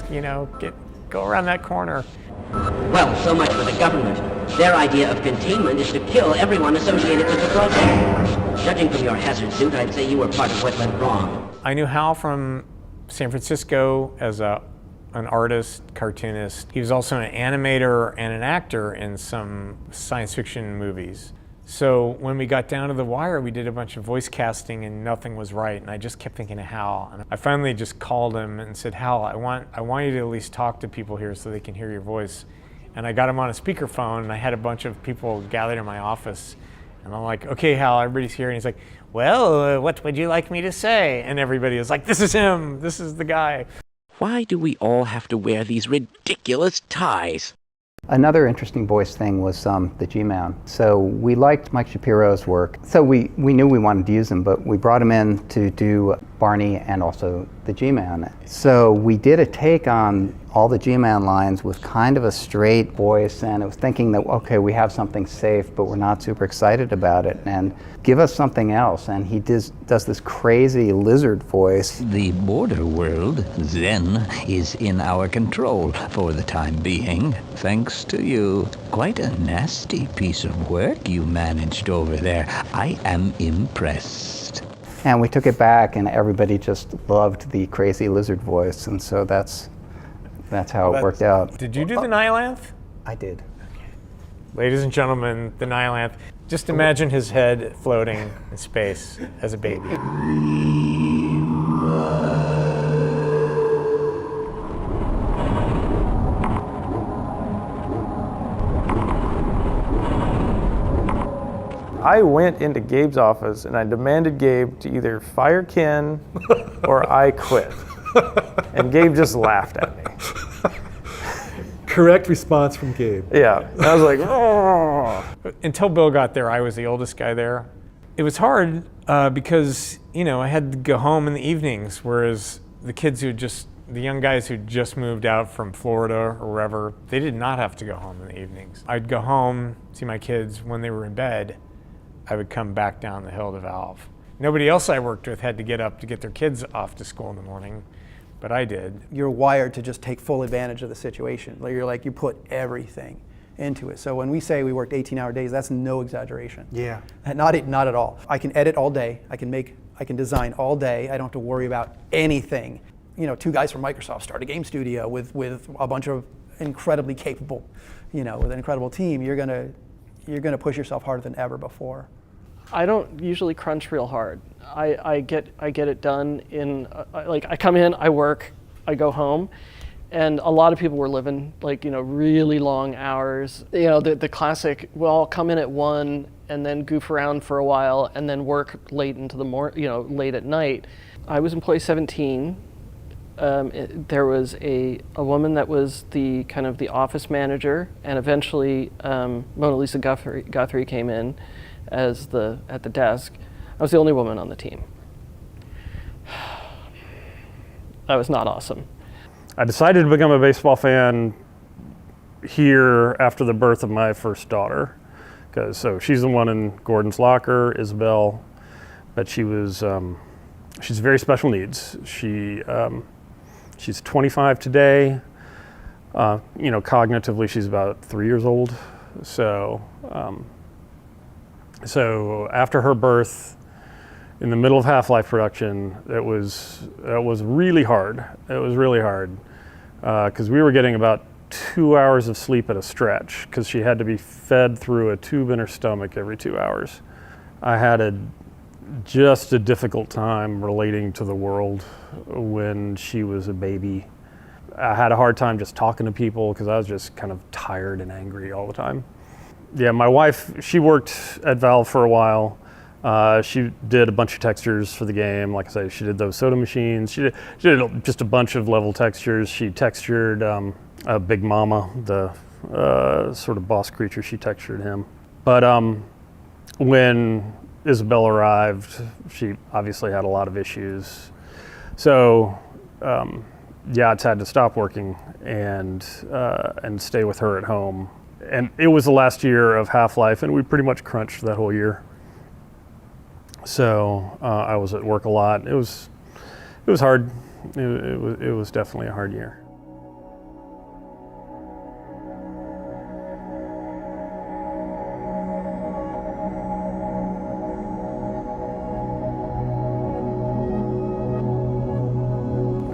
go around that corner. Well, so much for the government. Their idea of containment is to kill everyone associated with the program. Judging from your hazard suit, I'd say you were part of what went wrong. I knew Hal from San Francisco as an artist, cartoonist. He was also an animator and an actor in some science fiction movies. So when we got down to the wire, we did a bunch of voice casting and nothing was right. And I just kept thinking of Hal. And I finally just called him and said, Hal, I want you to at least talk to people here so they can hear your voice. And I got him on a speakerphone, and I had a bunch of people gathered in my office. And I'm like, okay, Hal, everybody's here. And he's like, well, what would you like me to say? And everybody was like, this is him. This is the guy. Why do we all have to wear these ridiculous ties? Another interesting voice thing was the G-Man. So we liked Mike Shapiro's work. So we knew we wanted to use him, but we brought him in to do Barney and also the G-Man. So we did a take on all the G-Man lines with kind of a straight voice, and it was thinking that, okay, we have something safe, but we're not super excited about it, and give us something else. And he does this crazy lizard voice. The border world, then, is in our control for the time being, thanks to you. Quite a nasty piece of work you managed over there. I am impressed. And we took it back, and everybody just loved the crazy lizard voice, and so that's how it worked out. Did you do the Nihilanth? I did. Okay. Ladies and gentlemen, the Nihilanth. Just imagine his head floating in space as a baby. I went into Gabe's office and I demanded Gabe to either fire Ken or I quit. And Gabe just laughed at me. correct response from Gabe. Yeah, I was like, oh. Until Bill got there, I was the oldest guy there. It was hard because, you know, I had to go home in the evenings, whereas the young guys who just moved out from Florida or wherever, they did not have to go home in the evenings. I'd go home, see my kids. When they were in bed, I would come back down the hill to Valve. Nobody else I worked with had to get up to get their kids off to school in the morning, but I did. You're wired to just take full advantage of the situation. You put everything into it. So when we say we worked 18-hour days, that's no exaggeration. Yeah. Not at all. I can edit all day. I can design all day. I don't have to worry about anything. You know, 2 guys from Microsoft start a game studio with a bunch of incredibly capable, with an incredible team. You're gonna push yourself harder than ever before. I don't usually crunch real hard. I get it done in I come in, I work, I go home, and a lot of people were living really long hours. The classic. Well, I'll come in at 1 and then goof around for a while and then work late into the late at night. I was employee 17. There was a woman that was the kind of the office manager, and eventually Mona Lisa Guthrie came in at the desk. I was the only woman on the team. That was not awesome. I decided to become a baseball fan here after the birth of my first daughter, so she's the one in Gordon's locker, Isabel, but she's very special needs. She's 25 today. Cognitively, she's about 3 years old. So after her birth, in the middle of Half-Life production, it was really hard. It was really hard because we were getting about 2 hours of sleep at a stretch because she had to be fed through a tube in her stomach every 2 hours. I had just a difficult time relating to the world when she was a baby. I had a hard time just talking to people because I was just kind of tired and angry all the time. Yeah, my wife, she worked at Valve for a while. She did a bunch of textures for the game. Like I said, she did those soda machines. She did just a bunch of level textures. She textured Big Mama, the sort of boss creature. She textured him. But when Isabel arrived, she obviously had a lot of issues. So I had to stop working and stay with her at home. And it was the last year of Half-Life, and we pretty much crunched that whole year. So I was at work a lot. It was hard. It was definitely a hard year.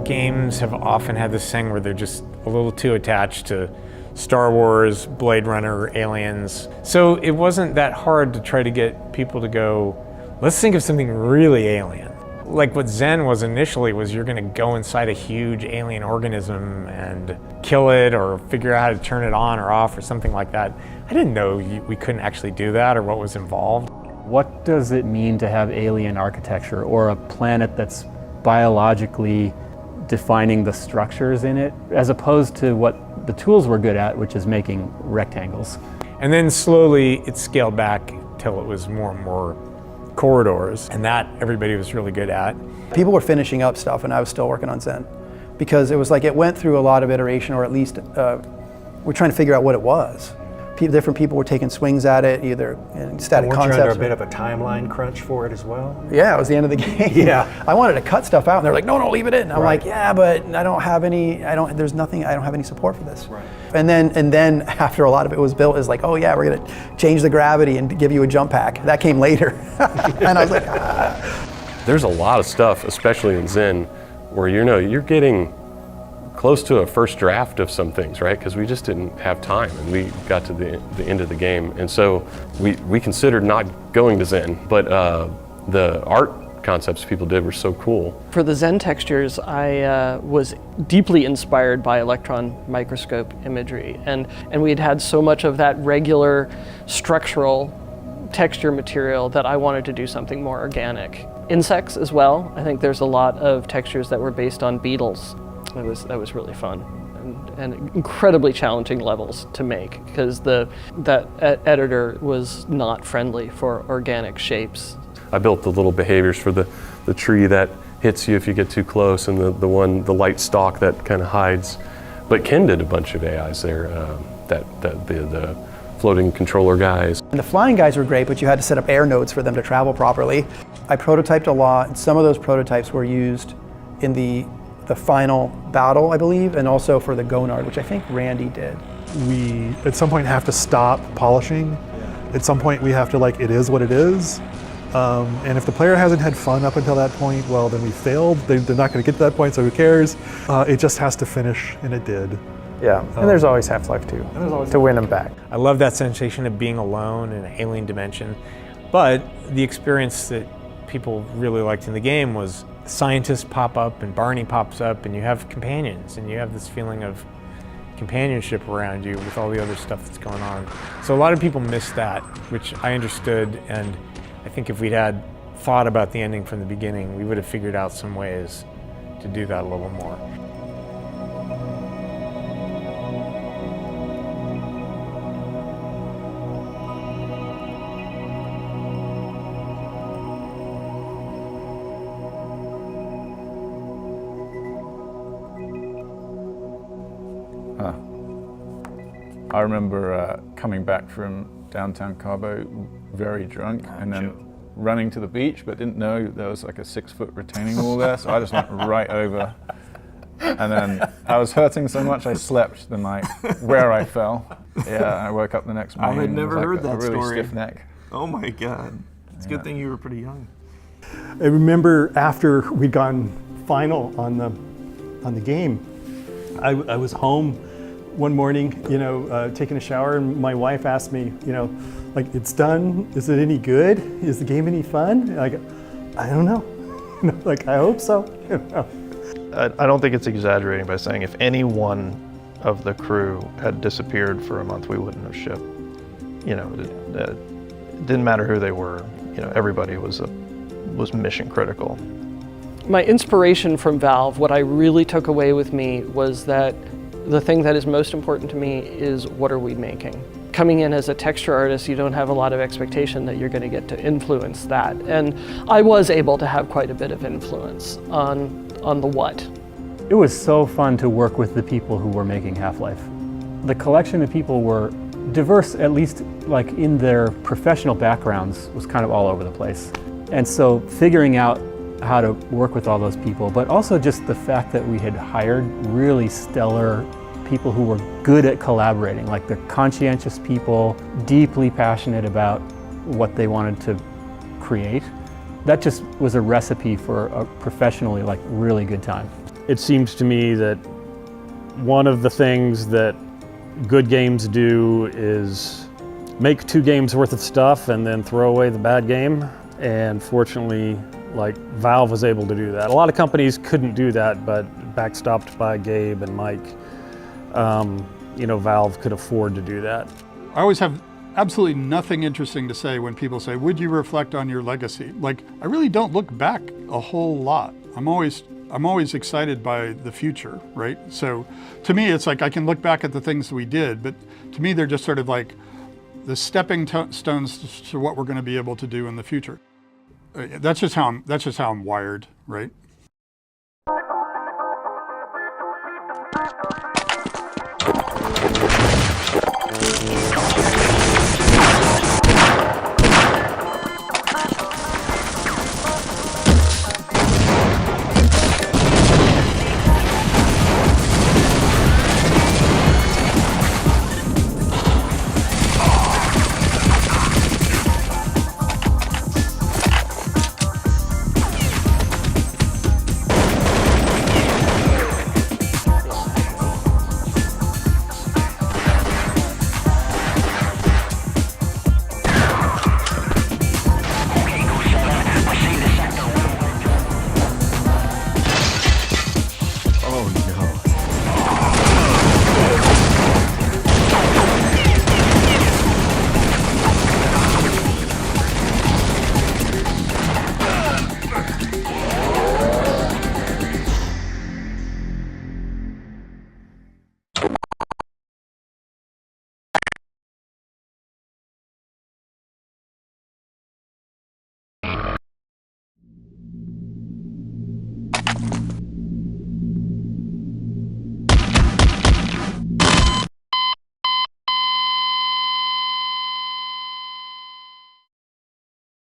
Games have often had this thing where they're just a little too attached to Star Wars, Blade Runner, Aliens. So it wasn't that hard to try to get people to go, let's think of something really alien. Like what Zen was initially was you're gonna go inside a huge alien organism and kill it or figure out how to turn it on or off or something like that. I didn't know we couldn't actually do that or what was involved. What does it mean to have alien architecture or a planet that's biologically defining the structures in it, as opposed to what the tools were good at, which is making rectangles? And then slowly it scaled back till it was more and more corridors, and that everybody was really good at. People were finishing up stuff and I was still working on Zen because it was like it went through a lot of iteration, or at least we're trying to figure out what it was. Different people were taking swings at it, either in static Weren't concepts. you under a bit of a timeline crunch for it as well? Yeah, it was the end of the game. Yeah. I wanted to cut stuff out and they're like, no, leave it in. I'm Right. like, yeah, but I don't have any support for this. Right. And then after a lot of it was built, is like, oh yeah, we're gonna change the gravity and give you a jump pack. That came later. And I was like, There's a lot of stuff, especially in Zen, where you're getting close to a first draft of some things, right? Because we just didn't have time, and we got to the end of the game, and so we considered not going to Zen, but the art concepts people did were so cool. For the Zen textures, I was deeply inspired by electron microscope imagery, and we had so much of that regular structural texture material that I wanted to do something more organic. Insects as well. I think there's a lot of textures that were based on beetles. That was really fun and incredibly challenging levels to make because that editor was not friendly for organic shapes. I built the little behaviors for the tree that hits you if you get too close, and the light stalk that kind of hides. But Ken did a bunch of AIs there, the floating controller guys. And the flying guys were great, but you had to set up air nodes for them to travel properly. I prototyped a lot, and some of those prototypes were used in the final battle, I believe, and also for the Gonard, which I think Randy did. We, at some point, have to stop polishing. At some point, we have to, like, it is what it is. And if the player hasn't had fun up until that point, well, then we failed. They're not going to get to that point, so who cares? It just has to finish, and it did. Yeah, and there's always Half-Life 2 to win them back. I love that sensation of being alone in an alien dimension, but the experience that people really liked in the game was scientists pop up and Barney pops up and you have companions and you have this feeling of companionship around you with all the other stuff that's going on. So a lot of people miss that, which I understood, and I think if we'd had thought about the ending from the beginning, we would have figured out some ways to do that a little more. I remember coming back from downtown Cabo very drunk and then running to the beach, but didn't know there was like a 6-foot retaining wall there, so I just went right over. And then I was hurting so much I slept the night where I fell. Yeah, I woke up the next morning. I had never heard that a really story. Stiff neck. Oh my God. It's a good thing you were pretty young. I remember after we'd gone final on the game, I was home one morning, taking a shower, and my wife asked me, like, it's done. Is it any good? Is the game any fun? Like, I don't know. Like, I hope so. I don't think it's exaggerating by saying if any one of the crew had disappeared for a month, we wouldn't have shipped. It didn't matter who they were. Everybody was mission critical. My inspiration from Valve, what I really took away with me was that the thing that is most important to me is what are we making? Coming in as a texture artist, you don't have a lot of expectation that you're going to get to influence that. And I was able to have quite a bit of influence on the what. It was so fun to work with the people who were making Half-Life. The collection of people were diverse, at least like in their professional backgrounds, was kind of all over the place. And so figuring out how to work with all those people, but also just the fact that we had hired really stellar people who were good at collaborating, like they're conscientious people, deeply passionate about what they wanted to create. That just was a recipe for a professionally, like, really good time. It seems to me that one of the things that good games do is make 2 games worth of stuff and then throw away the bad game. And fortunately, like, Valve was able to do that. A lot of companies couldn't do that, but backstopped by Gabe and Mike, Valve could afford to do that. I always have absolutely nothing interesting to say when people say, would you reflect on your legacy? Like, I really don't look back a whole lot. I'm always excited by the future, right? So to me, it's like I can look back at the things we did, but to me, they're just sort of like the stepping stones to what we're going to be able to do in the future. That's just how I'm wired, right?